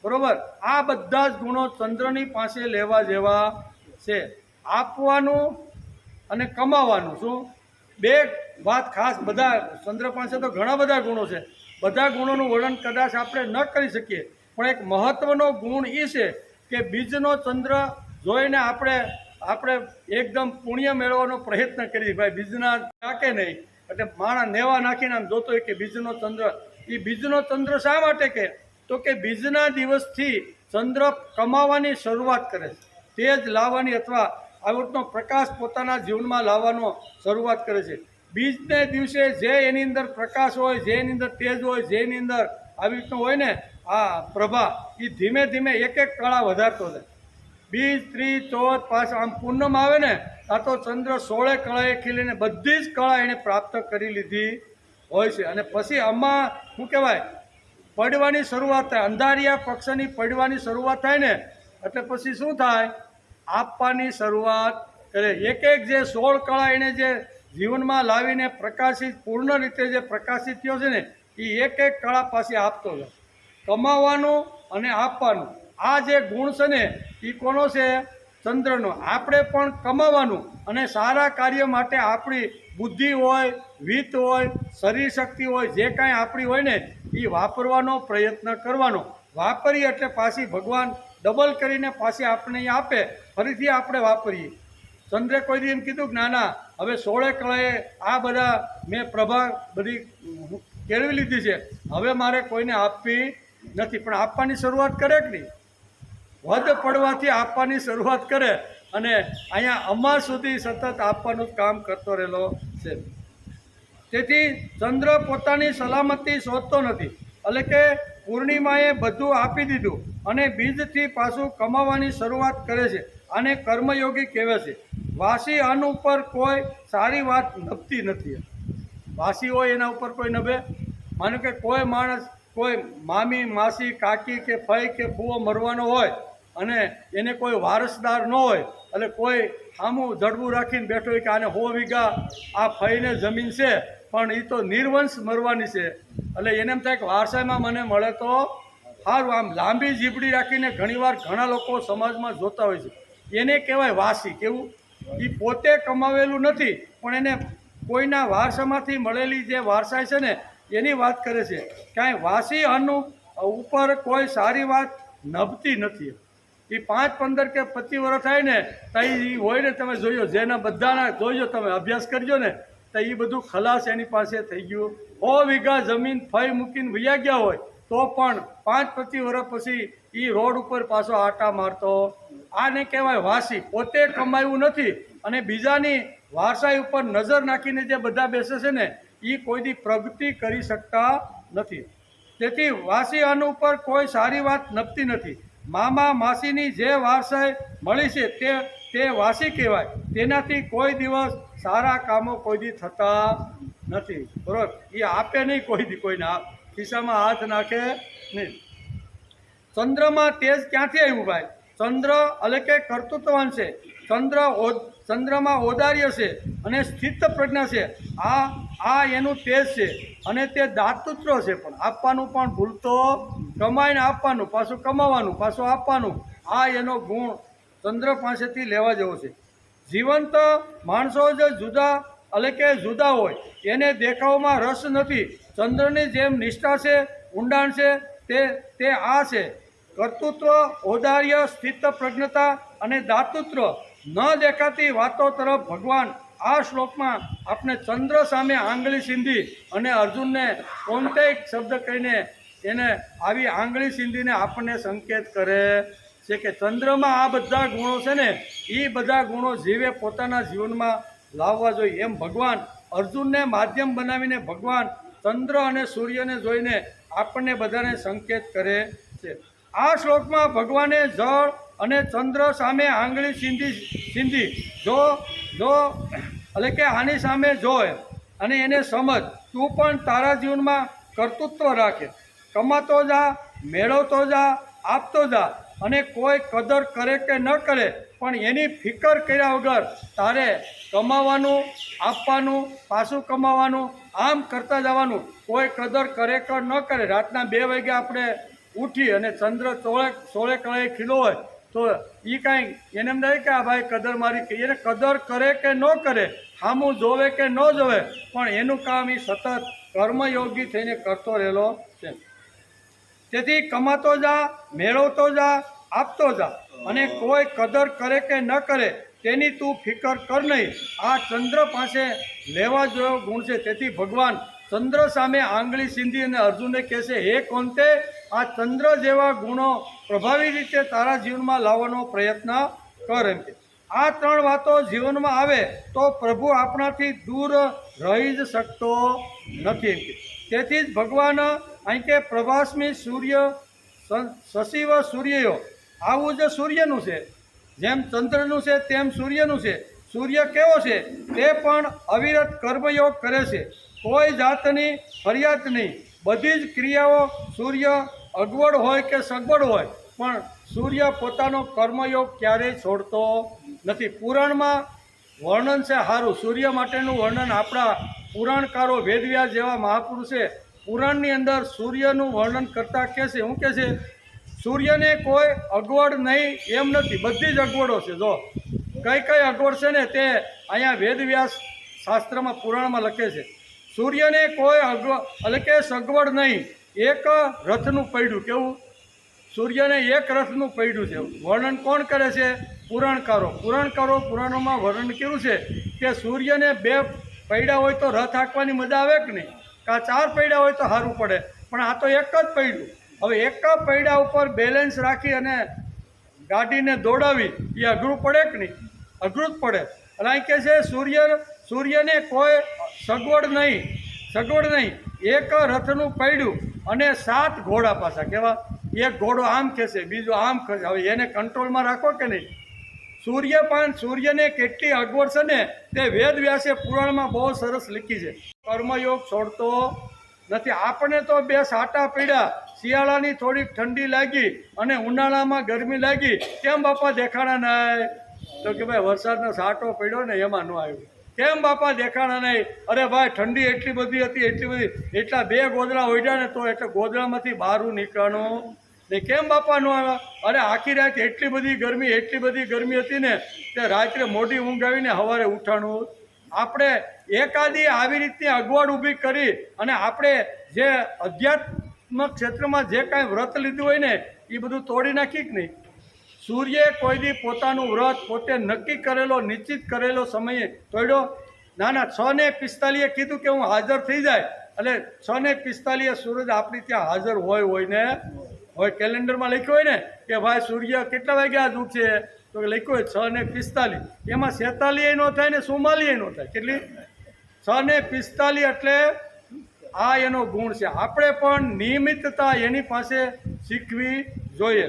બરાબર? આ બધા જ ગુણો ચંદ્રની પાસે લેવા જેવા છે. આપવાનું અને કમાવાનું, શું બે વાત ખાસ. બધા ચંદ્ર પાસે તો ઘણા બધા ગુણો છે. બધા ગુણોનું વર્ણન કદાચ આપણે ન કરી શકીએ, પણ એક મહત્ત્વનો ગુણ એ છે કે બીજનો ચંદ્ર જોઈને આપણે એકદમ પુણ્ય મેળવવાનો પ્રયત્ન કરીએ. ભાઈ બીજના નાખે નહીં એટલે માણસ નેવા નાખીને આમ જોતો હોય કે બીજનો ચંદ્ર. એ બીજનો ચંદ્ર શા માટે કે તો કે બીજના દિવસથી ચંદ્ર કમાવાની શરૂઆત કરે છે, તેજ લાવવાની અથવા આવી રીતનો પ્રકાશ પોતાના જીવનમાં લાવવાનો શરૂઆત કરે છે. બીજને દિવસે જે એની અંદર પ્રકાશ હોય, જે એની અંદર તેજ હોય, જેની અંદર આવી રીતનું હોય ને આ પ્રભા, એ ધીમે ધીમે એક કળા વધારતો જાય. બીજ ત્રીજ ચોથ પાસ આમ પૂનમ આવે ને આ તો ચંદ્ર 16 કળાએ ખીલીને બધી જ કળા એણે પ્રાપ્ત કરી લીધી હોય છે. અને પછી આમાં શું કહેવાય પડવાની શરૂઆત થાય, અંધારિયા પક્ષની પડવાની શરૂઆત થાય ને એટલે પછી શું થાય, આપવાની શરૂઆત કરે. એક એક જે 16 કળા એણે જે જીવનમાં લાવીને પ્રકાશિત પૂર્ણ રીતે જે પ્રકાશિત થયો છે ને એ એક એક કળા પાછી આપતો જાય. કમાવાનું અને આપવાનું આ જે ગુણ છે ને એ કોનો છે, ચંદ્રનો. આપણે પણ કમાવાનું અને સારા કાર્ય માટે આપણી બુદ્ધિ હોય, વિત્ત હોય, શરીર શક્તિ હોય, જે કાંઈ આપણી હોય ને એ વાપરવાનો પ્રયત્ન કરવાનો. વાપરીએ એટલે પાછી ભગવાન ડબલ કરીને પાછી આપણે અહીં આપે, ફરીથી આપણે વાપરીએ. ચંદ્રે કોઈ દી એમ કીધું કે ના ના હવે 16 કળાએ આ બધા મેં પ્રભા બધી કેળવી લીધી છે, હવે મારે કોઈને આપવી નથી. પણ આપવાની શરૂઆત કરે કે નહીં, વધ પડવાથી આપવાની શરૂઆત કરે અને અહીંયા અમાસ સુધી સતત આપવાનું કામ કરતો રહેલો છે. તેથી ચંદ્ર પોતાની સલામતી શોધતો નથી, એટલે કે પૂર્ણિમાએ બધું આપી દીધું અને બીજથી પાછું કમાવાની શરૂઆત કરે છે. આને કર્મયોગી કહેવાય છે. વાસી અન્ન ઉપર કોઈ સારી વાત નભતી નથી. વાસી હોય એના ઉપર કોઈ નભે? માનો કે કોઈ માણસ કોઈ મામી, માસી, કાકી કે ફઈ કે ફૂવો મરવાનો હોય અને એને કોઈ વારસદાર ન હોય એટલે કોઈ સામું જડવું રાખીને બેઠો હોય કે આને 100 વીઘા આ ફઈને જમીન છે પણ એ તો નિર્વંશ મરવાની છે, એટલે એને એમ થાય કે વારસાઈમાં મને મળે તો સારું. આમ લાંબી જીભડી રાખીને ઘણીવાર ઘણા લોકો સમાજમાં જોતા હોય છે, એને કહેવાય વાસી. કેવું? એ પોતે કમાવેલું નથી પણ એને કોઈના વારસામાંથી મળેલી જે વારસાઈ છે ને એની વાત કરે છે. કાંઈ વાસી અન્ન ઉપર કોઈ સારી વાત નભતી નથી. એ 5, 15 કે 25 વર્ષ થાય ને તો એ હોય ને, તમે જોયો જેના બધાના જોજો, તમે અભ્યાસ કરજો ને તો એ બધું ખલાસ એની પાસે થઈ ગયું. 100 વીઘા જમીન ફઈ મૂકીને વયા ગયા હોય તો પણ 5, 25 વર્ષ પછી એ રોડ ઉપર પાછો આટા મારતો. આને કહેવાય વાસી. પોતે કમાયું નથી અને બીજાની વારસાઈ ઉપર નજર નાખીને જે બધા બેસે છે ને એ કોઈની પ્રગતિ કરી શકતા નથી. તેથી વાસી અન્ન ઉપર કોઈ સારી વાત નભતી નથી. મામા માસીની જે વારસાઈ મળી છે તે વાસી કહેવાય. તેનાથી કોઈ દિવસ સારા કામો કોઈ દી થતા નથી. બરોબર? એ આપે નહીં કોઈ દી, કોઈને ખિસ્સામાં હાથ નાખે નહીં. ચંદ્રમાં તેજ ક્યાંથી આવ્યું ભાઈ? ચંદ્ર એટલે કે કર્તૃત્વવાન છે. ચંદ્રમાં ઔદાર્ય છે અને સ્થિત પ્રજ્ઞા છે. આ એનું તેજ છે અને તે દાતૃત્વ છે. પણ આપવાનું પણ ભૂલતો, કમાઈને આપવાનું, પાછું કમાવાનું, પાછું આપવાનું, આ એનો ગુણ ચંદ્ર પાસેથી લેવા જેવો છે. જીવંત માણસો જ જુદા એટલે કે જુદા હોય, એને દેખાવમાં રસ નથી. ચંદ્રની જેમ નિષ્ઠા છે, ઊંડાણ છે, તે આ છે. કર્તૃત્વ, ઔદાર્ય, સ્થિત પ્રજ્ઞતા અને દાતૃત્વ ન દેખાતી વાતો તરફ ભગવાન આ શ્લોકમાં આપણે ચંદ્ર સામે આંગળી સીંધી અને અર્જુનને કોન્ટેક શબ્દ કહીને એને આવી આંગળી સીંધીને આપણને સંકેત કરે છે કે ચંદ્રમાં આ બધા ગુણો છે ને એ બધા ગુણો જીવે પોતાના જીવનમાં લાવવા જોઈએ. એમ ભગવાન અર્જુનને માધ્યમ બનાવીને ભગવાન ચંદ્ર અને સૂર્યને જોઈને આપણને બધાને સંકેત કરે છે. આ શ્લોકમાં ભગવાને જળ અને ચંદ્ર સામે આંગળી સીંધી જો એટલે કે આની સામે જોય અને એને સમજ. તું પણ તારા જીવનમાં કર્તૃત્વ રાખે, કમાતો જા, મેળવતો જા, આપતો જા અને કોઈ કદર કરે કે ન કરે પણ એની ફિકર કર્યા વગર તારે કમાવાનું, આપવાનું, પાછું કમાવાનું, આમ કરતા જવાનું. કોઈ કદર કરે કે ન કરે. રાતના 2 વાગે આપણે ઉઠી અને ચંદ્ર 16 કળાએ ખીલો હોય તો એ કાંઈ એને એમ નહીં કે આ ભાઈ કદર મારી, એને કદર કરે કે ન કરે, સામું જોવે કે ન જોવે, પણ એનું કામ એ સતત કર્મયોગી થઈને કરતો રહેલો છે. તેથી કમાતો જા, મેળવતો જા, આપતો જા અને કોઈ કદર કરે કે ન કરે તેની તું ફિકર કર નહીં. આ ચંદ્ર પાસે લેવા જેવો ગુણ છે. તેથી ભગવાન ચંદ્ર સામે આંગળી સીંધી અને અર્જુનને કહેશે, હે કોંતે, આ ચંદ્ર જેવા ગુણો પ્રભાવી રીતે તારા જીવનમાં લાવવાનો પ્રયત્ન કર. એમ કે આ 3 વાતો જીવનમાં આવે તો પ્રભુ આપણાથી દૂર રહી જ શકતો નથી. એમ કે તેથી જ ભગવાન અહીં કે પ્રભાસ્મી સૂર્ય શશિવ સૂર્યો, આવું જ સૂર્યનું છે. જેમ ચંદ્રનું છે તેમ સૂર્યનું છે. સૂર્ય કેવો છે તે પણ અવિરત કર્મયોગ કરે છે. કોઈ જાતની ફરિયાદ નહીં. બધી જ ક્રિયાઓ સૂર્ય અગવડ હોય કે સગવડ હોય પણ સૂર્ય પોતાનો કર્મયોગ ક્યારેય છોડતો નથી. પુરાણમાં વર્ણન છે સારું. સૂર્ય માટેનું વર્ણન આપણા પુરાણકારો વેદવ્યાસ જેવા મહાપુરુષે પુરાણની અંદર સૂર્યનું વર્ણન કરતા કહે છે. શું કહે છે? સૂર્યને કોઈ અગવડ નહીં એમ નથી, બધી જ અગવડો છે. જો કઈ કઈ અગવડ છે ને તે અહીંયા વેદવ્યાસ શાસ્ત્રમાં પુરાણમાં લખે છે. સૂર્યને કોઈ એટલે કે સગવડ નહીં. એક રથનું પૈડું. કેવું? સૂર્યને એક રથનું પૈડું છે. વર્ણન કોણ કરે છે? પુરાણકારો. પુરાણોમાં વર્ણન કેવું છે કે સૂર્યને 2 પૈડા હોય તો રથ હાંકવાની મજા આવે કે નહીં? કાં 4 પૈડા હોય તો સારું પડે, પણ આ તો એક જ પૈડું. હવે એક પૈડા ઉપર બેલેન્સ રાખી અને ગાડીને દોડાવી એ અઘરું પડે કે નહીં? અઘરું જ પડે. એટલે અહીં કહે છે સૂર્યને કોઈ સગવડ નહીં. એક રથનું પૈડું અને 7 ઘોડા પાછા. કેવા? એક ઘોડો આમ ખેંચે, બીજો આમ ખેંચે. હવે એને કંટ્રોલમાં રાખો કે નહીં? સૂર્યને કેટલી અગવડ છે ને તે વેદવ્યાસે પુરાણમાં બહુ સરસ લખી છે. કર્મયોગ છોડતો નથી. આપણે તો 2 સાટા પડ્યા, શિયાળાની થોડીક ઠંડી લાગી અને ઉનાળામાં ગરમી લાગી, કેમ બાપા દેખાણા નહીં? તો કે ભાઈ વરસાદનો સાટો પડ્યો ને એમાં ન આવ્યું. કેમ બાપા દેખાણા નહીં? અરે ભાઈ ઠંડી એટલી બધી હતી, એટલા 2 ગોદડા ઓઢ્યા ને તો એટલે ગોદડામાંથી બહાર નીકળવાનું ને. કેમ બાપા ન આવ્યા? અરે આખી રાત એટલી બધી ગરમી હતી ને તે રાત્રે મોડી ઊંઘ આવીને સવારે ઉઠાણું. આપણે એકાદી આવી રીતની અગવડ ઊભી કરી અને આપણે જે અધ્યાત્મક ક્ષેત્રમાં જે કાંઈ વ્રત લીધું હોય ને એ બધું તોડી નાખી કે નહીં? સૂર્યે કોઈ દી પોતાનું વ્રત પોતે નક્કી કરેલો, નિશ્ચિત કરેલો સમયે તોડ્યો? ના, 6:45 કીધું કે હું હાજર થઈ જાય. એટલે 6:45 સૂરજ આપણી ત્યાં હાજર હોય ને હોય. કેલેન્ડરમાં લખ્યું હોય ને કે ભાઈ સૂર્ય કેટલા વાગ્યા આજ ઉગશે, તો લખ્યું હોય 6:45. એમાં 46 ન થાય ને 44 ન થાય. કેટલી? 6:45. એટલે આ એનો ગુણ છે. આપણે પણ નિયમિતતા એની પાસે શીખવી જોઈએ.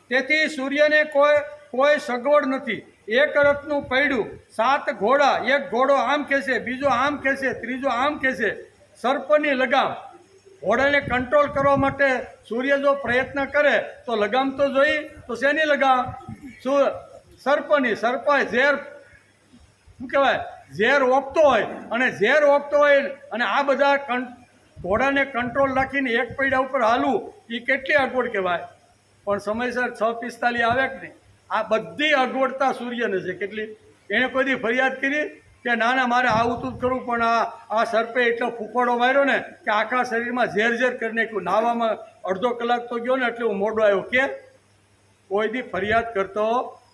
તેથી સૂર્યને કોઈ સગવડ નથી. એક રથનું પૈડું, 7 ઘોડા. એક ઘોડો આમ ખેંચે, બીજો આમ ખેંચે, ત્રીજો આમ ખેંચે. સર્પની લગામ. ઘોડાને કંટ્રોલ કરવા માટે સૂર્ય જો પ્રયત્ન કરે તો લગામ તો જોઈ. તો શેની લગામ? સર્પની. સર્પાય ઝેર, શું કહેવાય? ઝેર ઓગતો હોય અને આ બધા ઘોડાને કંટ્રોલ રાખીને એક પૈડા ઉપર હાલવું એ કેટલી અગવડ કહેવાય. પણ સમયસર 6:45 આવે કે નહીં? આ બધી અગવડતા સૂર્યને છે. કેટલી? એણે કોઈ દી ફરિયાદ કરી કે ના મારે આવું તું જ કરવું, પણ આ સર્પે એટલો ફૂફાડો માર્યો ને કે આખા શરીરમાં ઝેર કરી નાખ્યું. નાવામાં અડધો કલાક તો ગયો ને એટલે હું મોડો આવ્યો. કે કોઈ દી ફરિયાદ કરતો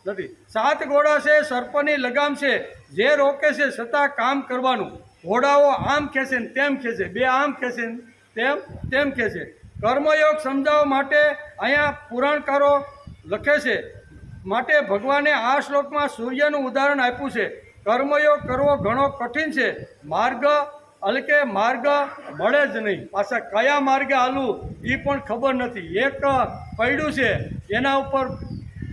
નથી. 7 ઘોડા છે, સર્પની લગામ છે, જે રોકે છે છતાં કામ કરવાનું. ઘોડાઓ આમ ખેંચે ને તેમ ખેંચે, 2 આમ ખેંચે ને તેમ ખેંચે. કર્મયોગ સમજાવવા માટે અહીંયા પુરાણકારો લખે છે. માટે ભગવાને આ શ્લોકમાં સૂર્યનું ઉદાહરણ આપ્યું છે. કર્મયોગ કરવો ઘણો કઠિન છે. માર્ગ મળે જ નહીં. પાછા કયા માર્ગે હાલવું એ પણ ખબર નથી. એક પૈડું છે એના ઉપર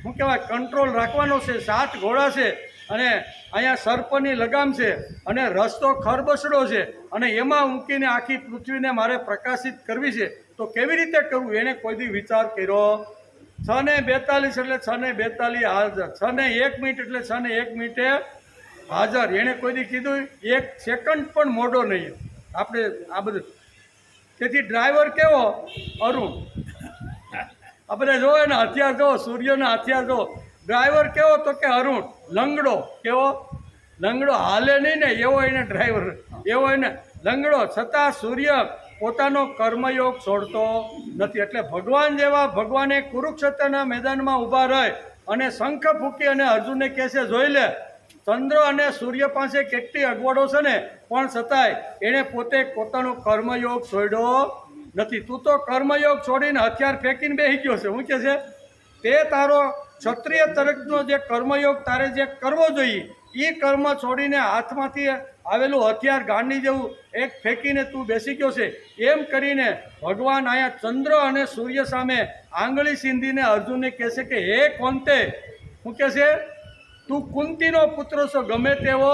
શું કહેવાય કંટ્રોલ રાખવાનો છે. 7 ઘોડા છે અને અહીંયા સર્પની લગામ છે અને રસ્તો ખરબસડો છે અને એમાં મૂકીને આખી પૃથ્વીને મારે પ્રકાશિત કરવી છે. તો કેવી રીતે કરવું એને કોઈ દી વિચાર કર્યો? 6:42 એટલે 6:42 હાજર. 6:01 એટલે 6:01 હાજર. એણે કોઈ દી કીધું 1 સેકન્ડ પણ મોડો નહીં. આપણે આ બધું. તેથી ડ્રાઈવર કેવો? અરુણ. આ બધા જોવે ને હથિયાર જો, સૂર્યના હથિયાર જો. ડ્રાઈવર કેવો? તો કે અરુણ. લંગડો. કેવો? લંગડો. હાલે નહીં ને એવો એને ડ્રાઈવર, એવો એને લંગડો. છતાં સૂર્ય પોતાનો કર્મયોગ છોડતો નથી. એટલે ભગવાને કુરુક્ષેત્રના મેદાનમાં ઊભા રહે અને શંખ ફૂંકી અને અર્જુનને કહે છે જોઈ લે ચંદ્ર અને સૂર્ય પાસે કેટલી અગવડો છે ને, પણ છતાંય એણે પોતાનો કર્મયોગ છોડ્યો નથી. તું તો કર્મયોગ છોડીને હથિયાર ફેંકીને બેસી ગયો છે. શું કહે છે? તે તારો ક્ષત્રિય તરફનો જે કર્મયોગ તારે જે કરવો જોઈએ એ કર્મ છોડીને હાથમાંથી આવેલું હથિયાર ગાંડી જેવું એક ફેંકીને તું બેસી ગયો છે. એમ કરીને ભગવાન અહીંયા ચંદ્ર અને સૂર્ય સામે આંગળી સીંધીને અર્જુનને કહે છે કે હે કોંતે, શું કહે છે? તું કુંતીનો પુત્ર છો, ગમે તેવો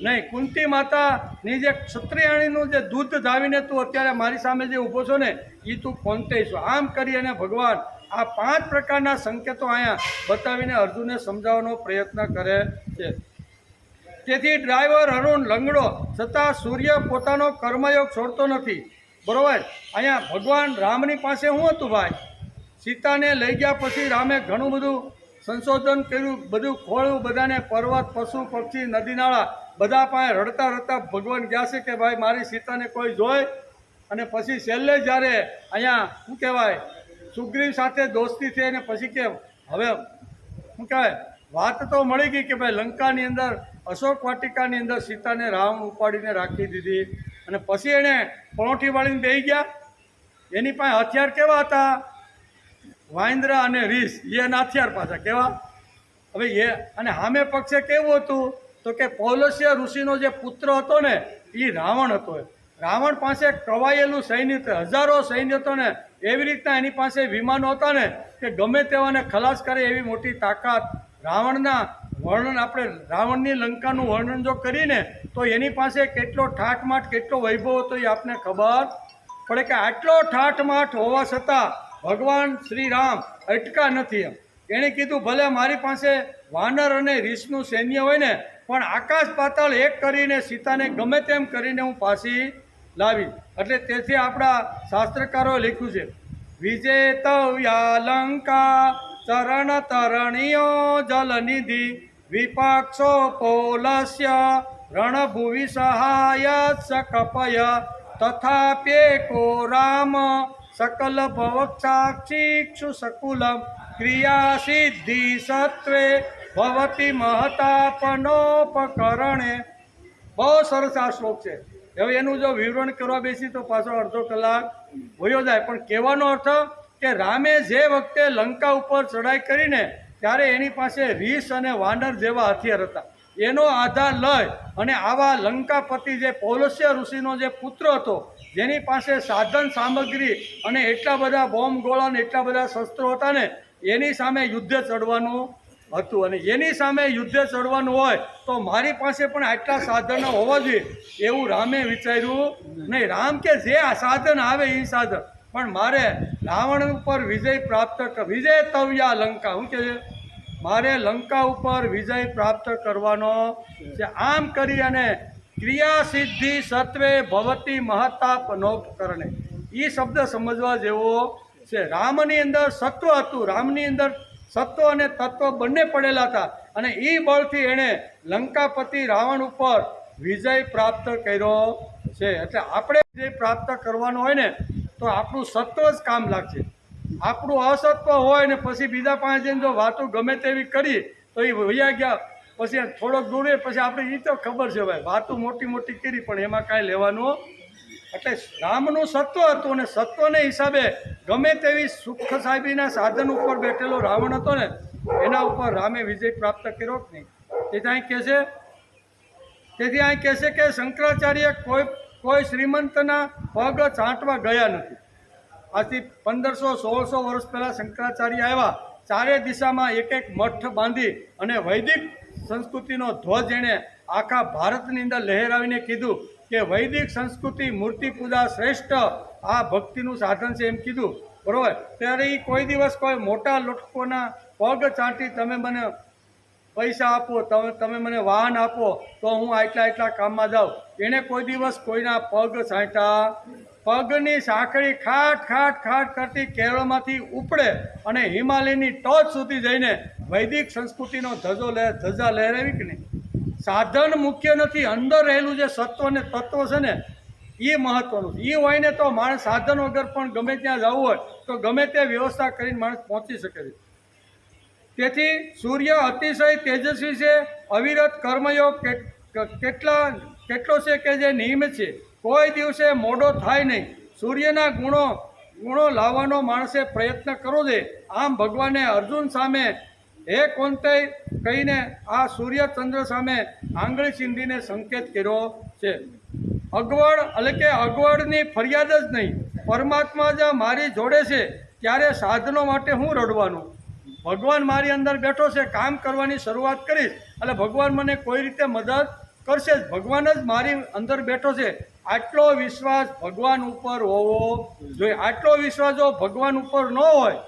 નહીં. કુંતી માતાની જે ક્ષત્રિયાણીનું જે દૂધ ધાવીને તું અત્યારે મારી સામે જે ઊભો છો ને, એ તું કોંતેય છો. આમ કરી અને ભગવાન આ 5 પ્રકારના સંકેતો અહીંયા બતાવીને અર્જુનને સમજાવવાનો પ્રયત્ન કરે છે. તેથી ડ્રાઈવર અરુણ લંગડો છતાં સૂર્ય પોતાનો કર્મયોગ છોડતો નથી. બરોબર. અહીંયા ભગવાન રામની પાસે શું હતું ભાઈ? સીતાને લઈ ગયા પછી રામે ઘણું બધું સંશોધન કર્યું, બધું ખોળ્યું, બધાને પર્વત, પશુ, પક્ષી, નદી નાળા બધા પાસે રડતા રડતા ભગવાન ગયા છે કે ભાઈ મારી સીતાને કોઈ જોઈ. અને પછી છેલ્લે જ્યારે અહીંયા શું કહેવાય સુગ્રીવ સાથે દોસ્તી થઈ અને પછી કે હવે શું કહેવાય વાત તો મળી ગઈ કે ભાઈ લંકાની અંદર અશોક વાટિકાની અંદર સીતાને રામ ઉપાડીને રાખી દીધી. અને પછી એણે પરોઠી વાળીને બેસી ગયા. એની પાસે હથિયાર કેવા હતા? વાંદરા અને રીસ, એના હથિયાર પાછા કેવા? હવે એ અને સામે પક્ષે કેવું હતું તો કે પૌલસ્ય ઋષિનો જે પુત્ર હતો ને એ રાવણ હતો. રાવણ પાસે કવાયેલું સૈન્ય, હજારો સૈન્ય હતો ને, એવી રીતના એની પાસે વિમાનો હતા ને કે ગમે તેવાને ખલાસ કરે એવી મોટી તાકાત. રાવણના વર્ણન આપણે રાવણની લંકાનું વર્ણન જો કરીને તો એની પાસે કેટલો ઠાઠમાઠ કેટલો વૈભવ હતો એ આપને ખબર પડે કે આટલો ઠાઠમાઠ હોવા છતાં ભગવાન શ્રી રામ અટકા નથી. એણે કીધું ભલે મારી પાસે વાનર અને રીસનું સૈન્ય હોય ને, પણ આકાશ પાતાળ એક કરીને સીતાને ગમે તેમ કરીને હું પાછી લાવી. એટલે તેથી આપણા શાસ્ત્રકારોએ લખ્યું છે વિજેતવ્યા લંકા ચરણ તરણીયો જલનિધિ વિપાક્ષો પૌલસ્ય રણભુવિ સહાય સકપય તથાપ્યેકો રામ સકલ ભવક્ષાક્ષિક્ષુ સકુલમ ક્રિયા સિદ્ધિ સત્વે ભવતી મહતાપનોપકરણે. બહુ સરસ આ શ્લોક છે. હવે એનું જો વિવરણ કરવા બેસી તો પાછો અડધો કલાક વયો જાય. પણ કહેવાનો અર્થ કે રામે જે વખતે લંકા ઉપર ચડાઈ કરીને ત્યારે એની પાસે રીસ અને વાનર જેવા હથિયાર હતા. એનો આધાર લઈ અને આવા લંકાપતિ જે પૌલસ્ય ઋષિનો જે પુત્ર હતો, જેની પાસે સાધન સામગ્રી અને એટલા બધા બોમ્બ ગોળા અને એટલા બધા શસ્ત્રો હતા ને, એની સામે યુદ્ધે ચડવાનું હતું. અને એની સામે યુદ્ધે ચડવાનું હોય તો મારી પાસે પણ આટલા સાધનો હોવા જોઈએ એવું રામે વિચાર્યું નહીં. રામ કે જે આ સાધન આવે એ સાધન, પણ મારે રાવણ ઉપર વિજય પ્રાપ્ત વિજય તવ્યા લંકા, શું કે છે? મારે લંકા ઉપર વિજય પ્રાપ્ત કરવાનો છે. આમ કરી અને ક્રિયા સિદ્ધિ સત્વે ભવતી મહતાપનોપકરણે, એ શબ્દ સમજવા જેવો છે. રામની અંદર સત્વ હતું, રામની અંદર સત્વ અને તત્વ બંને પડેલા હતા. અને એ બળથી એણે લંકાપતિ રાવણ ઉપર વિજય પ્રાપ્ત કર્યો છે. એટલે આપણે વિજય પ્રાપ્ત કરવાનો હોય ને તો આપણું સત્વ જ કામ લાગશે. આપણું અસત્વ હોય ને પછી બીજા પાસે જઈને જો વાતો ગમે તેવી કરી તો એ વૈયા ગયા, પછી થોડોક દૂરે પછી આપણે એ તો ખબર છે ભાઈ વાતો મોટી મોટી કરી પણ એમાં કાંઈ લેવાનું. એટલે રામનું સત્વ હતું અને સત્વને હિસાબે ગમે તેવી સુખ સાહેબીના સાધન ઉપર બેઠેલો રાવણ હતો ને, એના ઉપર રામે વિજય પ્રાપ્ત કર્યો જ નહીં. તેથી અહીં કહેશે કે શંકરાચાર્ય કોઈ શ્રીમંતના પગ ચાંટવા ગયા નથી. આજથી 1500-1600 વર્ષ પહેલાં શંકરાચાર્ય આવ્યા. ચારે દિશામાં એક એક મઠ બાંધી અને વૈદિક સંસ્કૃતિનો ધ્વજ એણે આખા ભારતની અંદર લહેરાવીને કીધું કે વૈદિક સંસ્કૃતિ મૂર્તિ પૂજા શ્રેષ્ઠ આ ભક્તિનું સાધન છે એમ કીધું. બરાબર. ત્યારે એ કોઈ દિવસ કોઈ મોટા લોકોના પગ ચાંટી તમે મને પૈસા આપો, તમે મને વાહન આપો તો હું આટલા કામમાં જાઉં, એણે કોઈ દિવસ કોઈના પગ ચાંટ્યા. પગની સાંકળી ખાટ ખાટ ખાટ કરતી કેરળમાંથી ઉપડે અને હિમાલયની ટોચ સુધી જઈને વૈદિક સંસ્કૃતિનો ધજા લહેરાવી કે નહીં. સાધન મુખ્ય નથી, અંદર રહેલું જે સત્વ અને તત્વ છે ને એ મહત્વનું. એ હોય ને તો માણસ સાધન વગર પણ ગમે ત્યાં જવું હોય તો ગમે તે વ્યવસ્થા કરીને માણસ પહોંચી શકે છે. તેથી સૂર્ય અતિશય તેજસ્વી છે, અવિરત કર્મયોગ કેટલો છે કે જે નિયમિત છે, કોઈ દિવસે મોડો થાય નહીં. સૂર્યના ગુણો લાવવાનો માણસે પ્રયત્ન કરવો જોઈએ. આમ ભગવાને અર્જુન સામે હે કોંતેય કહીને આ સૂર્યચંદ્ર સામે આંગળી ચીંધીને સંકેત કર્યો છે. અગવડની ફરિયાદ જ નહીં. પરમાત્મા જ મારી જોડે છે ત્યારે સાધનો માટે હું રડવાનું. ભગવાન મારી અંદર બેઠો છે, કામ કરવાની શરૂઆત કરીશ એટલે ભગવાન મને કોઈ રીતે મદદ કરશે જ. ભગવાન જ મારી અંદર બેઠો છે, આટલો વિશ્વાસ ભગવાન ઉપર હોવો જોઈએ. આટલો વિશ્વાસ જો ભગવાન ઉપર ન હોય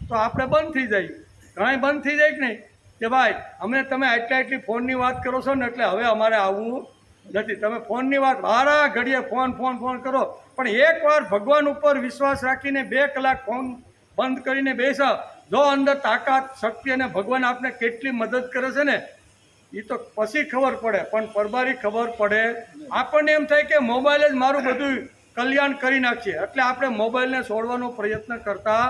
તો આપણે બંધ થઈ જાય. ઘણા બંધ થઈ જાય કે નહીં કે ભાઈ અમને તમે આટલી ફોનની વાત કરો છો ને એટલે હવે અમારે આવવું નથી. તમે ફોનની વાત વારા ઘડીએ ફોન કરો, પણ એકવાર ભગવાન ઉપર વિશ્વાસ રાખીને 2 કલાક ફોન બંધ કરીને બેસા, જો અંદર તાકાત શક્તિ અને ભગવાન આપને કેટલી મદદ કરે છે ને એ તો પછી ખબર પડે, પણ પરબારી ખબર પડે. આપણને એમ થાય કે મોબાઈલ જ મારું બધું કલ્યાણ કરી નાખશે એટલે આપણે મોબાઈલને છોડવાનો પ્રયત્ન કરતા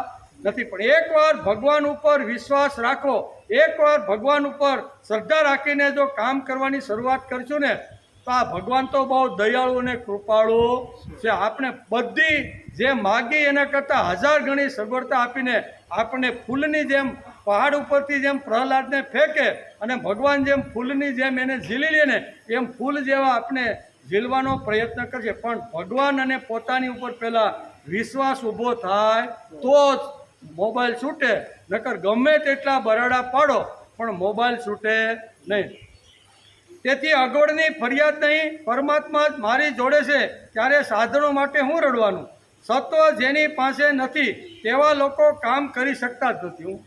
નથી. પણ એકવાર ભગવાન ઉપર વિશ્વાસ રાખો, એકવાર ભગવાન ઉપર શ્રદ્ધા રાખીને જો કામ કરવાની શરૂઆત કરશું ને તો આ ભગવાન તો બહુ દયાળુ અને કૃપાળુ છે. આપણે બધી જે માગી એના કરતાં 1000 ગણી સગવડતા આપીને આપણને ફૂલની જેમ પહાડ ઉપરથી જેમ પ્રહલાદને ફેંકે અને ભગવાન જેમ ફૂલની જેમ એને ઝીલી લે ને એમ ફૂલ જેવા આપણે ઝીલવાનો પ્રયત્ન કરશે. પણ ભગવાન અને પોતાની ઉપર પહેલાં વિશ્વાસ ઊભો થાય તો જ મોબાઈલ છૂટે, નકર ગમે તેટલા બરાડા પાડો પણ મોબાઈલ છૂટે નહીં. તેથી અગવડની ફરિયાદ નહીં, પરમાત્મા જ મારી જોડે છે, ત્યારે સાધનો માટે હું રડવાનું. સત્વ જેની પાસે નથી તેવા લોકો કામ કરી શકતા જ નથી.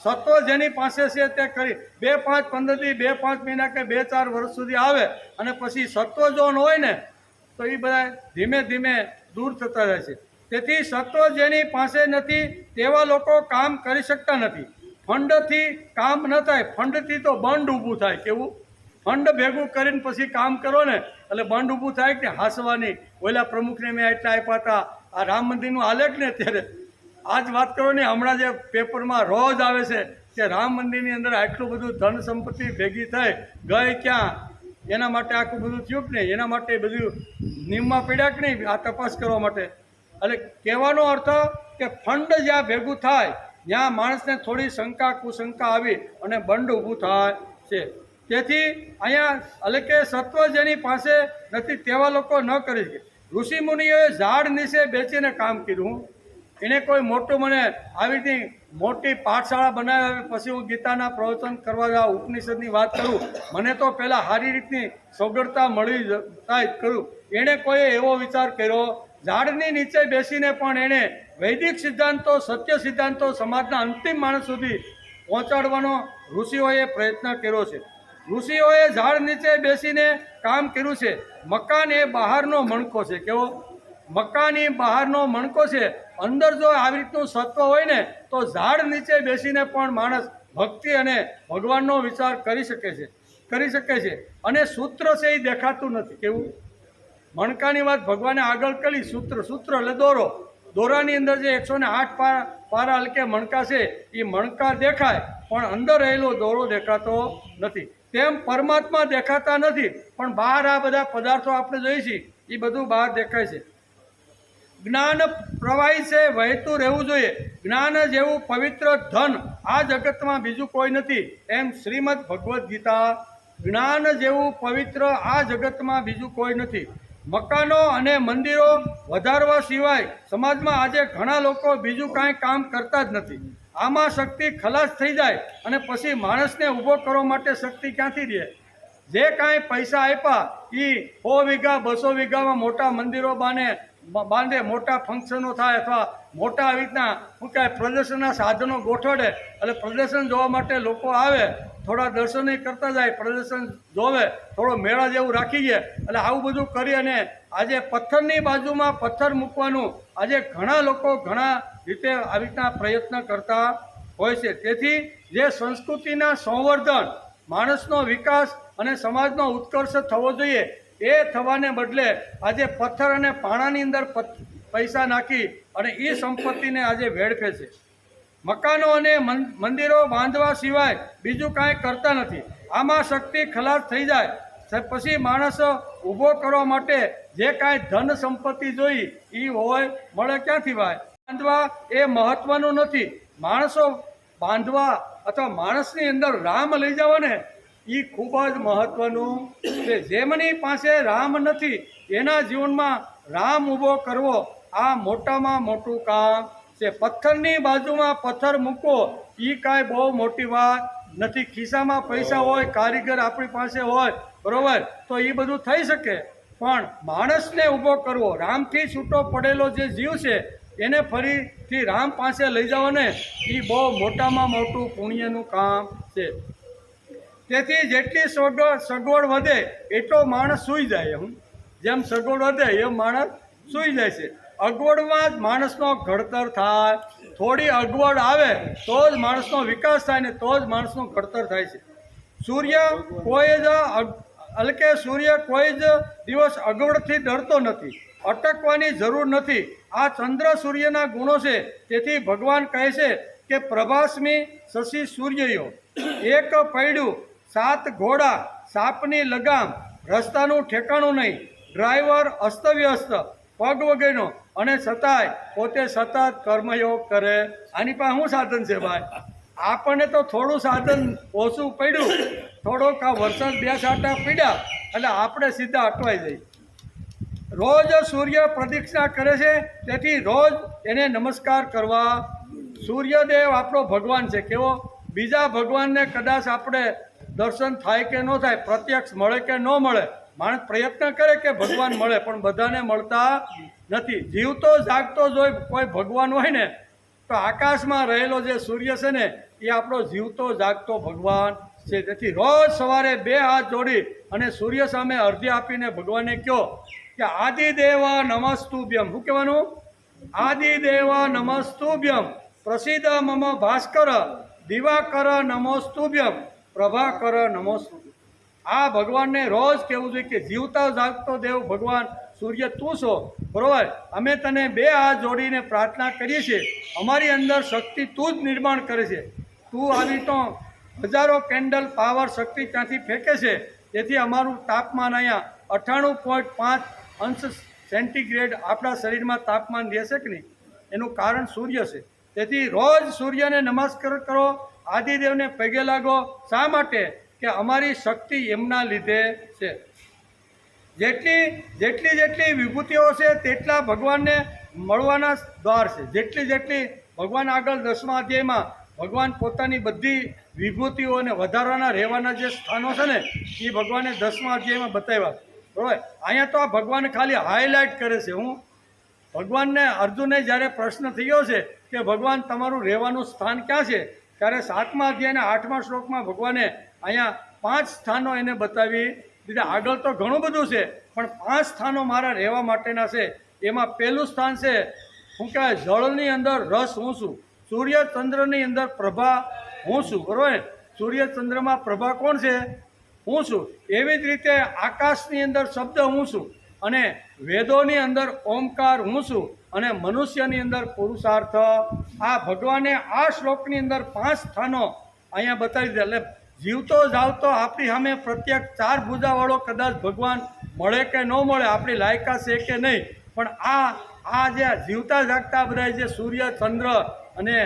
સત્વ જેની પાસે છે તે કરી 2-5 15 દી 2-5 મહિના કે 2-4 વર્ષ સુધી આવે અને પછી સત્વ જો ન હોય ને તો એ બધા ધીમે ધીમે દૂર થતા રહે છે. તેથી સત્વ જેની પાસે નથી તેવા લોકો કામ કરી શકતા નથી. ફંડથી કામ ન થાય, ફંડથી તો બંધ ઊભું થાય. કેવું? ફંડ ભેગું કરીને પછી કામ કરો ને એટલે બંધ ઊભું થાય કે હાંસવાની. ઓલા પ્રમુખને મેં એટલા આપ્યા હતા, આ રામ મંદિરનું આલેખ ને અત્યારે આ જ વાત કરો ને, હમણાં જે પેપરમાં રોજ આવે છે કે રામ મંદિરની અંદર આટલું બધું ધન સંપત્તિ ભેગી થઈ ગઈ ક્યાં, એના માટે આખું બધું થયું કે નહીં, એના માટે બધું નિયમમાં પડ્યા કે નહીં આ તપાસ કરવા માટે. એટલે કહેવાનો અર્થ કે ફંડ જ્યાં ભેગું થાય ત્યાં માણસને થોડી શંકા કુશંકા આવી અને બંધ ઊભું થાય છે. તેથી અહીંયા એટલે કે સત્વ જેની પાસે નથી તેવા લોકો ન કરી શકે. ઋષિમુનિઓએ ઝાડ નીચે બેસીને કામ કર્યું. એને કોઈ મોટું મને આવી રીતે મોટી પાઠશાળા બનાવી પછી હું ગીતાના પ્રવચન કરવા જાઉં, ઉપનિષદની વાત કરું, મને તો પહેલાં સારી રીતની સગવડતા મળી થાય કરું. એણે કોઈએ એવો વિચાર કર્યો, ઝાડની નીચે બેસીને પણ એણે વૈદિક સિદ્ધાંતો, સત્ય સિદ્ધાંતો સમાજના અંતિમ માણસ સુધી પહોંચાડવાનો ઋષિઓએ પ્રયત્ન કર્યો છે. ઋષિઓએ ઝાડ નીચે બેસીને કામ કર્યું છે. મકાન એ બહારનો મણકો છે. કેવો? મકાન એ બહારનો મણકો છે. અંદર જો આવી રીતનું સત્વ હોય ને તો ઝાડ નીચે બેસીને પણ માણસ ભક્તિ અને ભગવાનનો વિચાર કરી શકે છે. અને સૂત્ર છે એ દેખાતું નથી. કેવું? મણકાની વાત ભગવાને આગળ કરી. સૂત્ર એટલે દોરો. દોરાની અંદર જે 108 પારા હલકે મણકા છે એ મણકા દેખાય પણ અંદર રહેલો દોરો દેખાતો નથી. તેમ પરમાત્મા દેખાતા નથી પણ બહાર આ બધા પદાર્થો આપણે જોઈએ છીએ એ બધું બહાર દેખાય છે. જ્ઞાન પ્રવાહી છે, વહેતું રહેવું જોઈએ. જ્ઞાન જેવું પવિત્ર ધન આ જગતમાં બીજું કોઈ નથી. એમ શ્રીમદ ભગવદ્ ગીતા. જ્ઞાન જેવું પવિત્ર આ જગતમાં બીજું કોઈ નથી. મકાનો અને મંદિરો વધારવા સિવાય સમાજમાં આજે ઘણા લોકો બીજું કાંઈ કામ કરતા જ નથી. આમાં શક્તિ ખલાસ થઈ જાય અને પછી માણસને ઊભો કરવા માટે શક્તિ ક્યાંથી રહે? જે કાંઈ પૈસા આપ્યા એ 100 વીઘા 200 વીઘામાં મોટા મંદિરો બાંધે, મોટા ફંક્શનો થાય અથવા મોટા આવી રીતના શું કહેવાય પ્રદર્શનના સાધનો ગોઠવડે એટલે પ્રદર્શન જોવા માટે લોકો આવે, થોડા દર્શન કરતા જાય, પ્રદર્શન જોવે, થોડો મેળા જેવું રાખી જાય. એટલે આવું બધું કરી અને આજે પથ્થરની બાજુમાં પથ્થર મૂકવાનું આજે ઘણા લોકો ઘણા રીતે આવી રીતના પ્રયત્ન કરતા હોય છે. તેથી જે સંસ્કૃતિના સંવર્ધન, માણસનો વિકાસ અને સમાજનો ઉત્કર્ષ થવો જોઈએ એ થવાને બદલે આજે પથ્થર અને પાણાની અંદર પૈસા નાખી અને એ સંપત્તિને આજે વેડફે છે. મકાનો અને મંદિરો બાંધવા સિવાય બીજું કાંઈ કરતા નથી. આમાં શક્તિ ખલાસ થઈ જાય પછી માણસ ઊભો કરવા માટે જે કાંઈ ધન સંપત્તિ જોઈ એ હોય મળે ક્યાંથી? ભાઈ બાંધવા એ મહત્વનું નથી. માણસો બાંધવા અથવા માણસની અંદર રામ લઈ જવા ને એ ખૂબ જ મહત્વનું છે. જેમની પાસે રામ નથી એના જીવનમાં રામ ઊભો કરવો આ મોટામાં મોટું કામ છે. પથ્થરની બાજુમાં પથ્થર મૂકો એ કાંઈ બહુ મોટી વાત નથી. ખિસ્સામાં પૈસા હોય, કારીગર આપણી પાસે હોય, બરોબર, તો એ બધું થઈ શકે. પણ માણસને ઊભો કરવો, રામથી છૂટો પડેલો જે જીવ છે એને ફરીથી રામ પાસે લઈ જવો ને, એ બહુ મોટામાં મોટું પુણ્યનું કામ છે. તેથી જેટલી સગવડ વધે એટલો માણસ સૂઈ જાય. જેમ સગવડ વધે એમ માણસ સૂઈ જાય છે. અગવડમાં જ માણસનો ઘડતર થાય. થોડી અગવડ આવે તો જ માણસનો વિકાસ થાય ને તો જ માણસનું ઘડતર થાય છે. સૂર્ય કોઈ જ દિવસ અગવડથી ડરતો નથી. અટકવાની જરૂર નથી. આ ચંદ્ર સૂર્યના ગુણો છે. તેથી ભગવાન કહે છે કે પ્રભાસ્મી શશી સૂર્યયો, એક પૈડું, 7 ઘોડા, સાપની લગામ, રસ્તાનું ઠેકાણું નહીં, ડ્રાઈવર અસ્તવ્યસ્ત, પગ વગેરેનો, અને છતાંય પોતે સતત કર્મયોગ કરે. આની પાસે શું સાધન છે ભાઈ? આપણને તો થોડું સાધન ઓછું પડ્યું, થોડોક આ વરસાદ 2 છાંટા પડ્યા એટલે આપણે સીધા અટવાઈ જઈએ. રોજ સૂર્ય પ્રદક્ષિણા કરે છે, તેથી રોજ એને નમસ્કાર કરવા. સૂર્યદેવ આપણો ભગવાન છે. કેવો? બીજા ભગવાનને કદાચ આપણે દર્શન થાય કે ન થાય, પ્રત્યક્ષ મળે કે ન મળે, માણસ પ્રયત્ન કરે કે ભગવાન મળે, પણ બધાને મળતા નથી. જીવતો જાગતો જોઈ કોઈ ભગવાન હોય ને તો આકાશમાં રહેલો જે સૂર્ય છે ને એ આપણો જીવતો જાગતો ભગવાન છે. તેથી રોજ સવારે 2 હાથ જોડી અને સૂર્ય સામે અર્ધ્ય આપીને ભગવાનને કહો કે આદિદેવ નમસ્તુભ્યમ. શું કહેવાનું? આદિદેવ નમસ્તુભ્યમ, પ્રસિદ્ધ મમ ભાસ્કર, દિવાકર નમોસ્તુભ્યમ, પ્રભાકર નમોસ્તુભ્યમ. આ ભગવાનને રોજ કહેવું જોઈએ કે જીવતા જાગતો દેવ ભગવાન સૂર્ય તું છો, બરોબર. અમે તને 2 હાથ જોડીને પ્રાર્થના કરીએ છીએ. અમારી અંદર શક્તિ તું જ નિર્માણ કરે છે. તું આવી તો હજારો કેન્ડલ પાવર શક્તિ ત્યાંથી ફેંકે છે. તેથી અમારું તાપમાન અહીંયા 98.5 અંશ સેન્ટીગ્રેડ આપણા શરીરમાં તાપમાન રહેશે કે નહીં, એનું કારણ સૂર્ય છે. તેથી રોજ સૂર્યને નમસ્કાર કરો, આદિદેવને પગે લાગો. શા માટે? કે અમારી શક્તિ એમના લીધે છે. જેટલી વિભૂતિઓ છે તેટલા ભગવાનને મળવાના દ્વાર છે. જેટલી ભગવાન આગળ 10મા અધ્યાયમાં ભગવાન પોતાની બધી વિભૂતિઓને વધારવાના રહેવાના જે સ્થાનો છે ને એ ભગવાને 10મા અધ્યાયમાં બતાવ્યા. બરાબર. અહીંયા તો આ ભગવાન ખાલી હાઇલાઇટ કરે છે. ભગવાનને અર્જુનને જ્યારે પ્રશ્ન થયો છે કે ભગવાન તમારું રહેવાનું સ્થાન ક્યાં છે, ત્યારે 7મા અધ્યાયના 8મા શ્લોકમાં ભગવાને અહીંયા 5 સ્થાનો એને બતાવી દીધા. આગળ તો ઘણું બધું છે પણ 5 સ્થાનો મારા રહેવા માટેના છે. એમાં પહેલું સ્થાન છે શું કહેવાય? જળની અંદર રસ હું છું, સૂર્ય ચંદ્રની અંદર પ્રભા હું છું, બરાબર. સૂર્ય ચંદ્રમાં પ્રભા કોણ છે? હું છું. એવી જ રીતે આકાશની અંદર શબ્દ હું છું, અને વેદોની અંદર ઓમકાર હું છું, અને મનુષ્યની અંદર પુરુષાર્થ. આ ભગવાને આ શ્લોકની અંદર 5 સ્થાનો અહીંયા બતાવી દીધા. એટલે જીવતો જાવતો આપણી સામે પ્રત્યેક 4 ભુજાવાળો કદાચ ભગવાન મળે કે ન મળે, આપણી લાયકા છે કે નહીં, પણ આ જે જીવતા જાગતા બધા જે સૂર્ય ચંદ્ર અને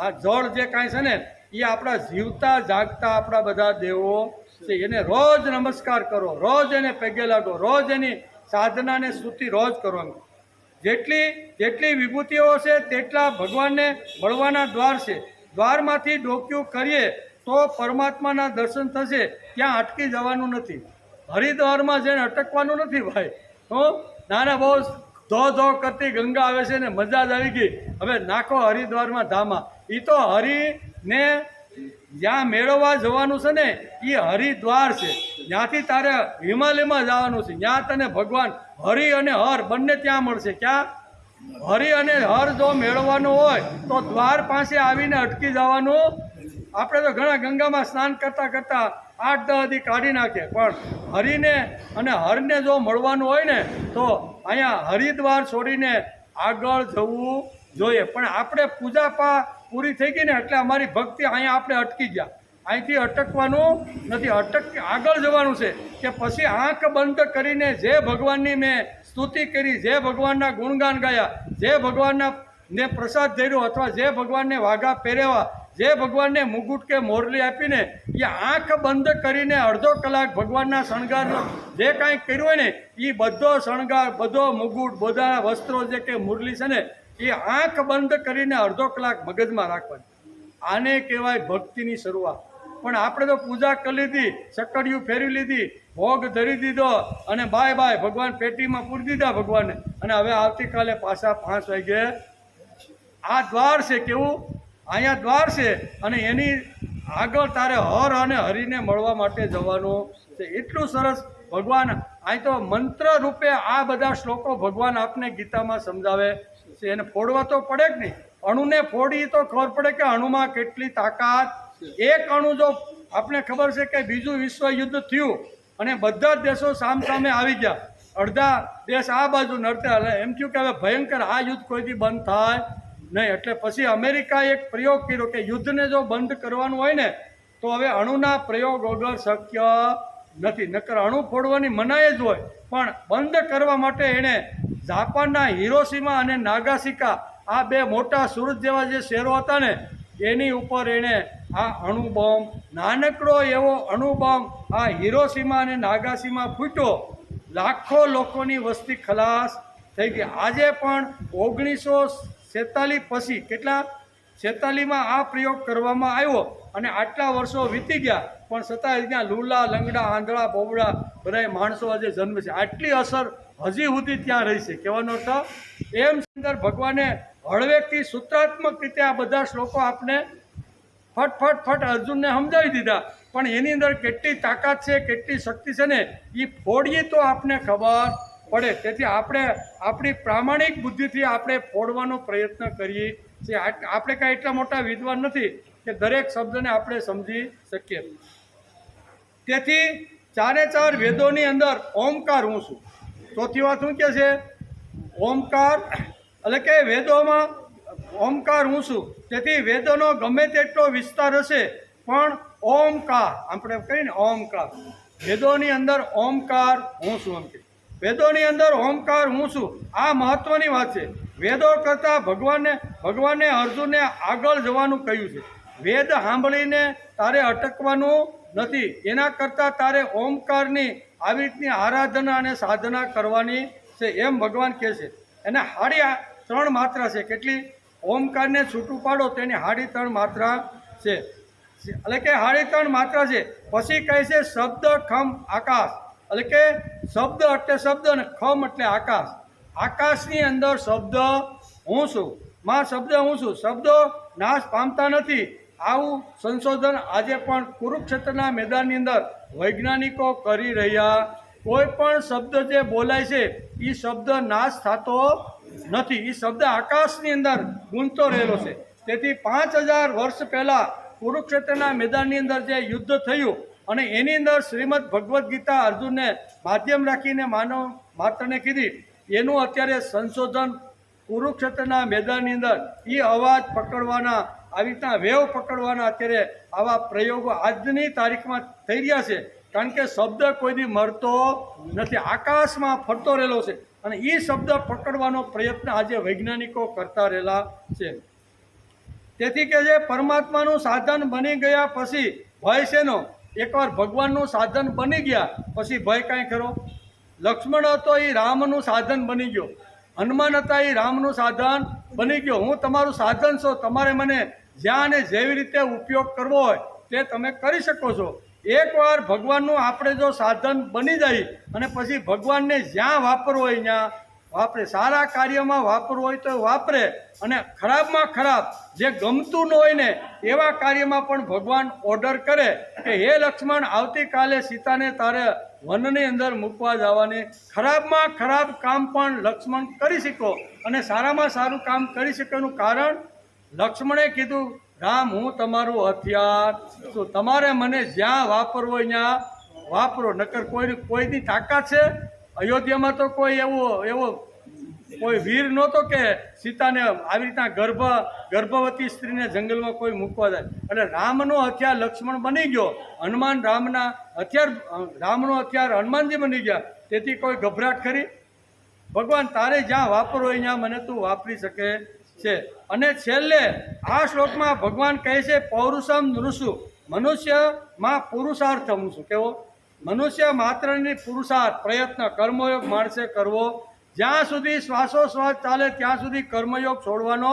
આ જળ જે કાંઈ છે ને એ આપણા જીવતા જાગતા આપણા બધા દેવો છે. એને રોજ નમસ્કાર કરો, રોજ એને પગે લાગો, રોજ એની સાધનાને સ્તુતિ રોજ કરો. જેટલી વિભૂતિઓ છે તેટલા ભગવાનને મળવાના દ્વાર છે. દ્વારમાંથી ડોક્યું કરીએ તો પરમાત્માના દર્શન થશે. ત્યાં અટકી જવાનું નથી. હરિદ્વારમાં જઈને અટકવાનું નથી ભાઈ. નાના બહુ ધો કરતી ગંગા આવે છે ને મજા જ આવી ગઈ, હવે નાખો હરિદ્વારમાં ધામા. એ તો હરિને જ્યાં મેળવવા જવાનું છે ને એ હરિદ્વાર છે. ત્યાંથી તારે હિમાલયમાં જવાનું છે. ત્યાં તને ભગવાન હરિ અને હર બંને ત્યાં મળશે. ક્યાં? હરિ અને હર જો મેળવવાનું હોય તો દ્વાર પાસે આવીને અટકી જવાનું. આપણે તો ઘણા ગંગામાં સ્નાન કરતાં 8-10 દી કાઢી નાખે, પણ હરિને અને હરને જો મળવાનું હોય ને તો અહીંયા હરિદ્વાર છોડીને આગળ જવું જોઈએ. પણ આપણે પૂજા પૂરી થઈ ગઈ ને એટલે અમારી ભક્તિ અહીંયા આપણે અટકી ગયા. અહીંથી અટકવાનું નથી, આગળ જવાનું છે. કે પછી આંખ બંધ કરીને જે ભગવાનની મેં સ્તુતિ કરી, જે ભગવાનના ગુણગાન ગાયા, જે ભગવાનના ને પ્રસાદ ધર્યો, અથવા જે ભગવાનને વાઘા પહેરેવા, જે ભગવાનને મુગુટ કે મોરલી આપીને એ આંખ બંધ કરીને અડધો કલાક ભગવાનના શણગારનો જે કાંઈ કર્યું હોય ને એ બધો શણગાર, બધો મુગુટ, બધા વસ્ત્રો જે કે મુરલી છે ને એ આંખ બંધ કરીને અડધો કલાક મગજમાં રાખવાની. આને કહેવાય ભક્તિની શરૂઆત. પણ આપણે તો પૂજા કરી લીધી, ચકડિયું ફેરવી લીધી, ભોગ ધરી દીધો અને બાય બાય ભગવાન પેટીમાં પૂરી દીધા ભગવાનને, અને હવે આવતીકાલે પાછા 5 વાગે આ દ્વાર છે. કેવું? અહીંયા દ્વાર છે અને એની આગળ તારે હર અને હરિને મળવા માટે જવાનું છે. એટલું સરસ ભગવાન અહીં તો મંત્ર રૂપે આ બધા શ્લોકો ભગવાન આપને ગીતામાં સમજાવે છે. એને ફોડવા તો પડે જ નહીં. અણુને ફોડી તો ખબર પડે કે અણુમાં કેટલી તાકાત. એક અણુ જો આપણે ખબર છે કે બીજું વિશ્વ યુદ્ધ થયું અને બધા જ દેશો સામસામે આવી ગયા, અડધા દેશ આ બાજુ નડતા, એમ થયું કે હવે ભયંકર આ યુદ્ધ કોઈથી બંધ થાય નહીં. એટલે પછી અમેરિકાએ એક પ્રયોગ કર્યો કે યુદ્ધને જો બંધ કરવાનું હોય ને તો હવે અણુના પ્રયોગ વગર શક્ય નથી. નકર અણુ ફોડવાની મનાઈ જ હોય, પણ બંધ કરવા માટે એણે જાપાનના હિરોશીમા અને નાગાસાકી આ 2 મોટા સુરત જેવા જે શહેરો હતા ને એની ઉપર એણે આ અણુબોમ્બ, નાનકડો એવો અણુબોમ્બ આ હિરોશીમા અને નાગાસાકીમાં ફૂટ્યો. લાખો લોકોની વસ્તી ખલાસ થઈ ગઈ. આજે પણ 1947 પછી, કેટલા 46માં આ પ્રયોગ કરવામાં આવ્યો અને આટલા વર્ષો વીતી ગયા, પણ છતાં ત્યાં લૂલા લંગડા આંધળા બોબડા બધા માણસો આજે જન્મે છે. આટલી અસર હજી સુધી ત્યાં રહી છે. કહેવાનો અર્થ એમ અંદર ભગવાને હળવેકથી સૂત્રાત્મક રીતે આ બધા શ્લોકો આપને ફટ અર્જુનને સમજાવી દીધા, પણ એની અંદર કેટલી તાકાત છે, કેટલી શક્તિ છે ને એ ફોડીએ તો આપને ખબર પડે. તેથી આપણે આપણી પ્રામાણિક બુદ્ધિથી આપણે ફોડવાનો પ્રયત્ન કરીએ છીએ. આપણે કાંઈ એટલા મોટા વિદ્વાન નથી કે દરેક શબ્દને આપણે સમજી શકીએ. તેથી 4 વેદોની અંદર ઓમકાર હું છું. ચોથી વાત શું કહે છે? ઓમકાર, એટલે કે વેદોમાં ઓમકાર હું છું. તેથી વેદોનો ગમે તેટલો વિસ્તાર હશે પણ ઓમકાર, આપણે કહીએ ને ઓમકાર, વેદોની અંદર ઓમકાર હું છું. એમ કે વેદોની અંદર ઓમકાર હું છું. આ મહત્વની વાત છે. વેદો કરતાં ભગવાને અર્જુનને આગળ જવાનું કહ્યું છે. વેદ સાંભળીને તારે અટકવાનું નથી, એના કરતાં તારે ઓમકારની આવી રીતની આરાધના અને સાધના કરવાની છે એમ ભગવાન કહે છે. એને 3 માત્રા છે. કેટલી? ઓમકારને છૂટું પાડો તેની 3 માત્રા છે. એટલે કે 3 માત્રા છે. પછી કહે છે શબ્દ ખમ આકાશ, એટલે કે શબ્દ એટલે શબ્દ અને ખમ એટલે આકાશ. આકાશની અંદર શબ્દ હું છું, માં શબ્દ હું છું. શબ્દો નાશ પામતા નથી. આવું સંશોધન આજે પણ કુરુક્ષેત્રના મેદાનની અંદર વૈજ્ઞાનિકો કરી રહ્યા. કોઈ પણ શબ્દ જે બોલાય છે એ શબ્દ નાશ થતો નથી. એ શબ્દ આકાશની અંદર ગુંજતો રહેલો છે. તેથી 5000 વર્ષ પહેલાં કુરુક્ષેત્રના મેદાનની અંદર જે યુદ્ધ થયું અને એની અંદર શ્રીમદ ભગવદ્ ગીતા અર્જુનને માધ્યમ રાખીને માનવ માત્રને કીધી, એનું અત્યારે સંશોધન કુરુક્ષેત્રના મેદાનની અંદર એ અવાજ પકડવાના, આવી રીતના વેવ પકડવાના અત્યારે આવા પ્રયોગો આજની તારીખમાં થઈ રહ્યા છે. કારણ કે શબ્દ કોઈ દી મરતો નથી, આકાશમાં ફરતો રહેલો છે અને એ શબ્દ પકડવાનો પ્રયત્ન આજે વૈજ્ઞાનિકો કરતા રહેલા છે. તેથી કે જે પરમાત્માનું સાધન બની ગયા પછી ભય શેનો? એકવાર ભગવાનનું સાધન બની ગયા પછી ભય કાંઈ ખરો? લક્ષ્મણ હતો એ રામનું સાધન બની ગયો, હનુમાન હતા એ રામનું સાધન બની ગયો. હું તમારું સાધન છો, તમારે મને જ્યાં અને જેવી રીતે ઉપયોગ કરવો હોય તે તમે કરી શકો છો. એકવાર ભગવાનનું આપણે જો સાધન બની જાય અને પછી ભગવાનને જ્યાં વાપરવું હોય ત્યાં વાપરે. સારા કાર્યમાં વાપરવું હોય તો વાપરે અને ખરાબમાં ખરાબ જે ગમતું ન હોય ને એવા કાર્યમાં પણ ભગવાન ઓર્ડર કરે કે હે લક્ષ્મણ, આવતીકાલે સીતાને તારે વનની અંદર મૂકવા જવાની. ખરાબમાં ખરાબ કામ પણ લક્ષ્મણ કરી શકો અને સારામાં સારું કામ કરી શકેનું કારણ લક્ષ્મણે કીધું, રામ હું તમારું હથિયાર છું, તમારે મને જ્યાં વાપરવું હોય ત્યાં વાપરો. નકર કોઈની તાકાત છે? અયોધ્યામાં તો કોઈ એવો કોઈ વીર નહોતો કે સીતાને આવી રીતના ગર્ભવતી સ્ત્રીને જંગલમાં કોઈ મૂકવા જાય. એટલે રામનો હથિયાર લક્ષ્મણ બની ગયો, રામનો હથિયાર હનુમાનજી બની ગયા. તેથી કોઈ ગભરાટ ખરી? ભગવાન તારે જ્યાં વાપરવું હોય ત્યાં મને તું વાપરી શકે છે. અને છેલ્લે આ શ્લોકમાં ભગવાન કહે છે પૌરુષમ નૃષુ, મનુષ્યમાં પુરુષાર્થ હું છું. કેવો? મનુષ્ય માત્રની પુરુષાર્થ પ્રયત્ન કર્મયોગ માણસે કરવો જ્યાં સુધી શ્વાસોશ્વાસ ચાલે ત્યાં સુધી કર્મયોગ છોડવાનો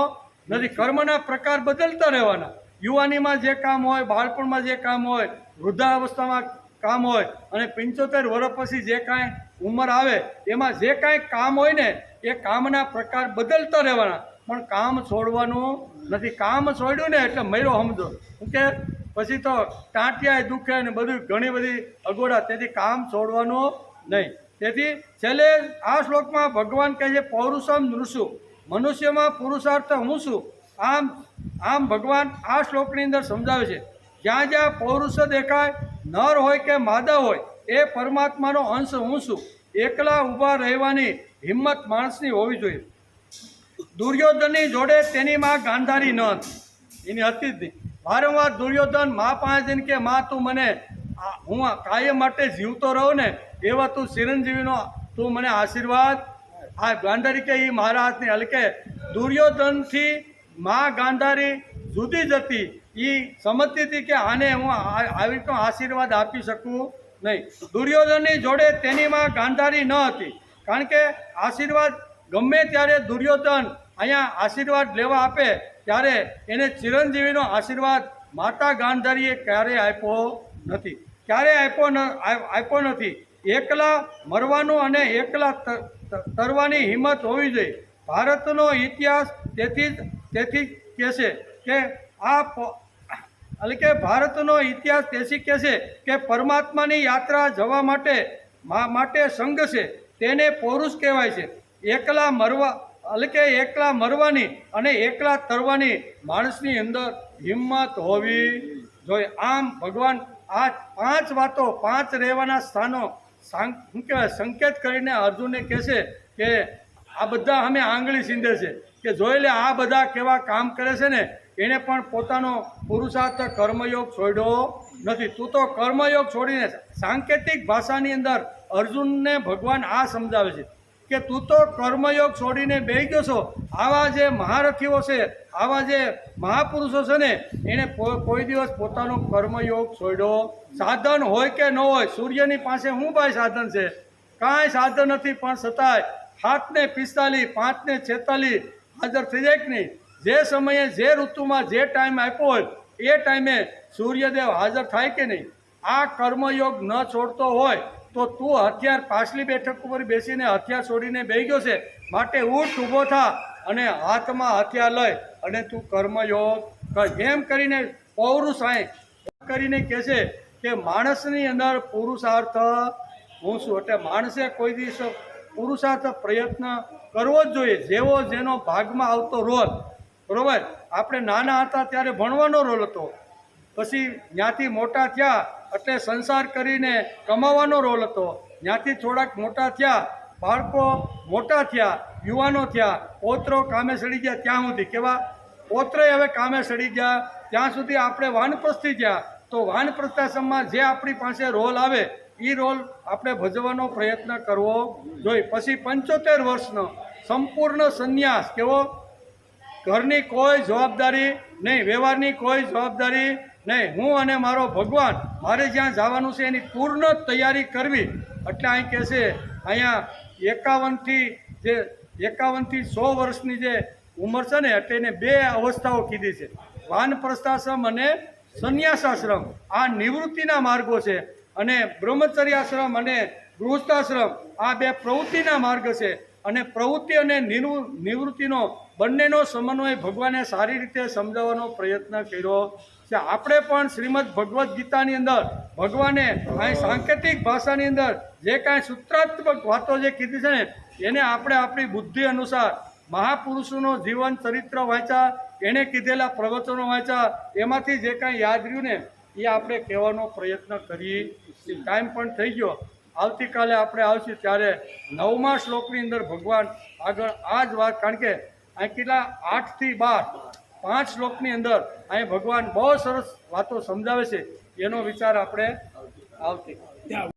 નથી. કર્મના પ્રકાર બદલતા રહેવાના. યુવાનીમાં જે કામ હોય, બાળપણમાં જે કામ હોય, વૃદ્ધાવસ્થામાં કામ હોય અને 75 વર્ષ પછી જે કાંઈ ઉંમર આવે એમાં જે કાંઈ કામ હોય ને એ કામના પ્રકાર બદલતા રહેવાના, પણ કામ છોડવાનું નથી. કામ છોડ્યું ને એટલે મર્યો સમજો. શું કે પછી તો ટાંટિયા દુખે ને બધું ઘણી બધી અગવડા. તેથી કામ છોડવાનું નહીં. તેથી છેલ્લે આ શ્લોકમાં ભગવાન કહે છે પૌરુષમ નૃષુ, મનુષ્યમાં પુરુષાર્થ હું છું. આમ ભગવાન આ શ્લોકની અંદર સમજાવે છે જ્યાં જ્યાં પૌરુષ દેખાય, નર હોય કે માદા હોય, એ પરમાત્માનો અંશ હું છું. એકલા ઊભા રહેવાની હિંમત માણસની હોવી જોઈએ. દુર્યોધનની જોડે તેની માં ગાંધારી ન હતી, એની હતી જ નહીં. વારંવાર દુર્યોધન મા પાસે જઈને કે માં તું મને હું કાયમ માટે જીવતો રહું ને એવા તું ચિરંજીવીનો તું મને આશીર્વાદ. આ ગાંધારી કે એ મારા હાથની હલકે. દુર્યોધનથી મા ગાંધારી જુદી જ હતી. એ સમજતી હતી કે આને હું આવી રીતનો આશીર્વાદ આપી શકું નહીં. દુર્યોધનની જોડે તેની માં ગાંધારી ન હતી, કારણ કે આશીર્વાદ ગમે ત્યારે દુર્યોધન અહીંયા આશીર્વાદ લેવા આપે ત્યારે એને ચિરંજીવીનો આશીર્વાદ માતા ગાંધારીએ ક્યારેય આપ્યો નથી. ક્યારેય આપ્યો નથી. એકલા મરવાનું અને એકલા તરવાની હિંમત હોવી જોઈએ. ભારતનો ઇતિહાસ તેથી કહેશે કે એટલે કે ભારતનો ઇતિહાસ તેથી કહેશે કે પરમાત્માની યાત્રા જવા માટે સંઘ છે તેને પૌરુષ કહેવાય છે. એકલા મરવા એટલે કે એકલા મરવાની અને એકલા તરવાની માણસની અંદર હિંમત હોવી જોઈએ. આમ ભગવાન આ 5 વાતો, 5 રહેવાના સ્થાનો શું કહેવાય સંકેત કરીને અર્જુનને કહેશે કે આ બધા અમે આંગળી સીંધે છે કે જોઈ લે આ બધા કેવા કામ કરે છે ને. એણે પણ પોતાનો પુરુષાર્થ કર્મયોગ છોડ્યો નથી. તું તો કર્મયોગ છોડીને સાંકેતિક ભાષાની અંદર અર્જુનને ભગવાન આ સમજાવે છે કે તું તો કર્મયોગ છોડીને બેસી ગયો છો. આવા જે મહારથીઓ છે, આવા જે મહાપુરુષો છે ને એણે કોઈ દિવસ પોતાનો કર્મયોગ છોડ્યો. સાધન હોય કે ન હોય, સૂર્યની પાસે શું ભાઈ સાધન છે? કાંઈ સાધન નથી, પણ છતાંય 7 ને 45, 5 ને 46 હાજર થઈ જાય કે નહીં? જે સમયે જે ઋતુમાં જે ટાઈમ આપ્યો હોય એ ટાઈમે સૂર્યદેવ હાજર થાય કે નહીં? આ કર્મયોગ ન છોડતો હોય તો તું હથિયાર પાછલી બેઠક ઉપર બેસીને હથિયાર છોડીને બેસી ગયો છે. માટે ઊઠ ઊભો થા અને હાથમાં હથિયાર લઈ અને તું કર્મયોગ કર. એમ કરીને પૌરુષ કરીને કહેશે કે માણસની અંદર પુરુષાર્થ હું છું. એટલે માણસે કોઈ દિવસ પુરુષાર્થ પ્રયત્ન કરવો જ જોઈએ. જેવો જેનો ભાગમાં આવતો રોલ, બરાબર. આપણે નાના હતા ત્યારે ભણવાનો રોલ હતો, પછી ત્યાંથી મોટા થયા એટલે સંસાર કરીને કમાવાનો રોલ હતો, ત્યાંથી થોડાક મોટા થયા, બાળકો મોટા થયા, યુવાનો થયા, પૌત્રો કામે સડી ગયા, ત્યાં સુધી કેવા પૌત્રએ હવે કામે સડી ગયા, ત્યાં સુધી આપણે વાનપ્રસ્થી થયા. તો વાનપ્રસ્થાશ્રમમાં જે આપણી પાસે રોલ આવે એ રોલ આપણે ભજવવાનો પ્રયત્ન કરવો જોઈએ. પછી 75 વર્ષનો સંપૂર્ણ સંન્યાસ. કેવો? ઘરની કોઈ જવાબદારી નહીં, વ્યવહારની કોઈ જવાબદારી નહીં. હું અને મારો ભગવાન, મારે જ્યાં જવાનું છે એની પૂર્ણ તૈયારી કરવી. એટલે અહીં કહેશે અહીંયા 51 થી 100 વર્ષની જે ઉંમર છે ને એટલે એને 2 અવસ્થાઓ કીધી છે, વાનપ્રસ્થાશ્રમ અને સંન્યાસાશ્રમ. આ નિવૃત્તિના માર્ગો છે. અને બ્રહ્મચર્યાશ્રમ અને ગૃહસ્થાશ્રમ આ 2 પ્રવૃત્તિના માર્ગ છે. અને પ્રવૃત્તિ અને નિવૃત્તિનો બંનેનો સમન્વય ભગવાને સારી રીતે સમજાવવાનો પ્રયત્ન કર્યો છે. આપણે પણ શ્રીમદ ભગવદ્ ગીતાની અંદર ભગવાને અહીં સાંકેતિક ભાષાની અંદર જે કાંઈ સૂત્રાત્મક વાતો જે કીધી છે ને એને આપણે આપણી બુદ્ધિ અનુસાર મહાપુરુષોનો જીવન ચરિત્ર વાંચ્યા, એણે કીધેલા પ્રવચનો વાંચ્યા, એમાંથી જે કાંઈ યાદ રહ્યું ને એ આપણે કહેવાનો પ્રયત્ન કરીએ. ટાઈમ પણ થઈ ગયો. આવતીકાલે આપણે આવશું ત્યારે 9મા શ્લોકની અંદર ભગવાન આગળ આ જ વાત, કારણ કે અહીં કેટલા 8 થી 12 5 શ્લોકની અંદર અહીં ભગવાન બહુ સરસ વાતો સમજાવે છે. એનો વિચાર આપણે આવતીકાલે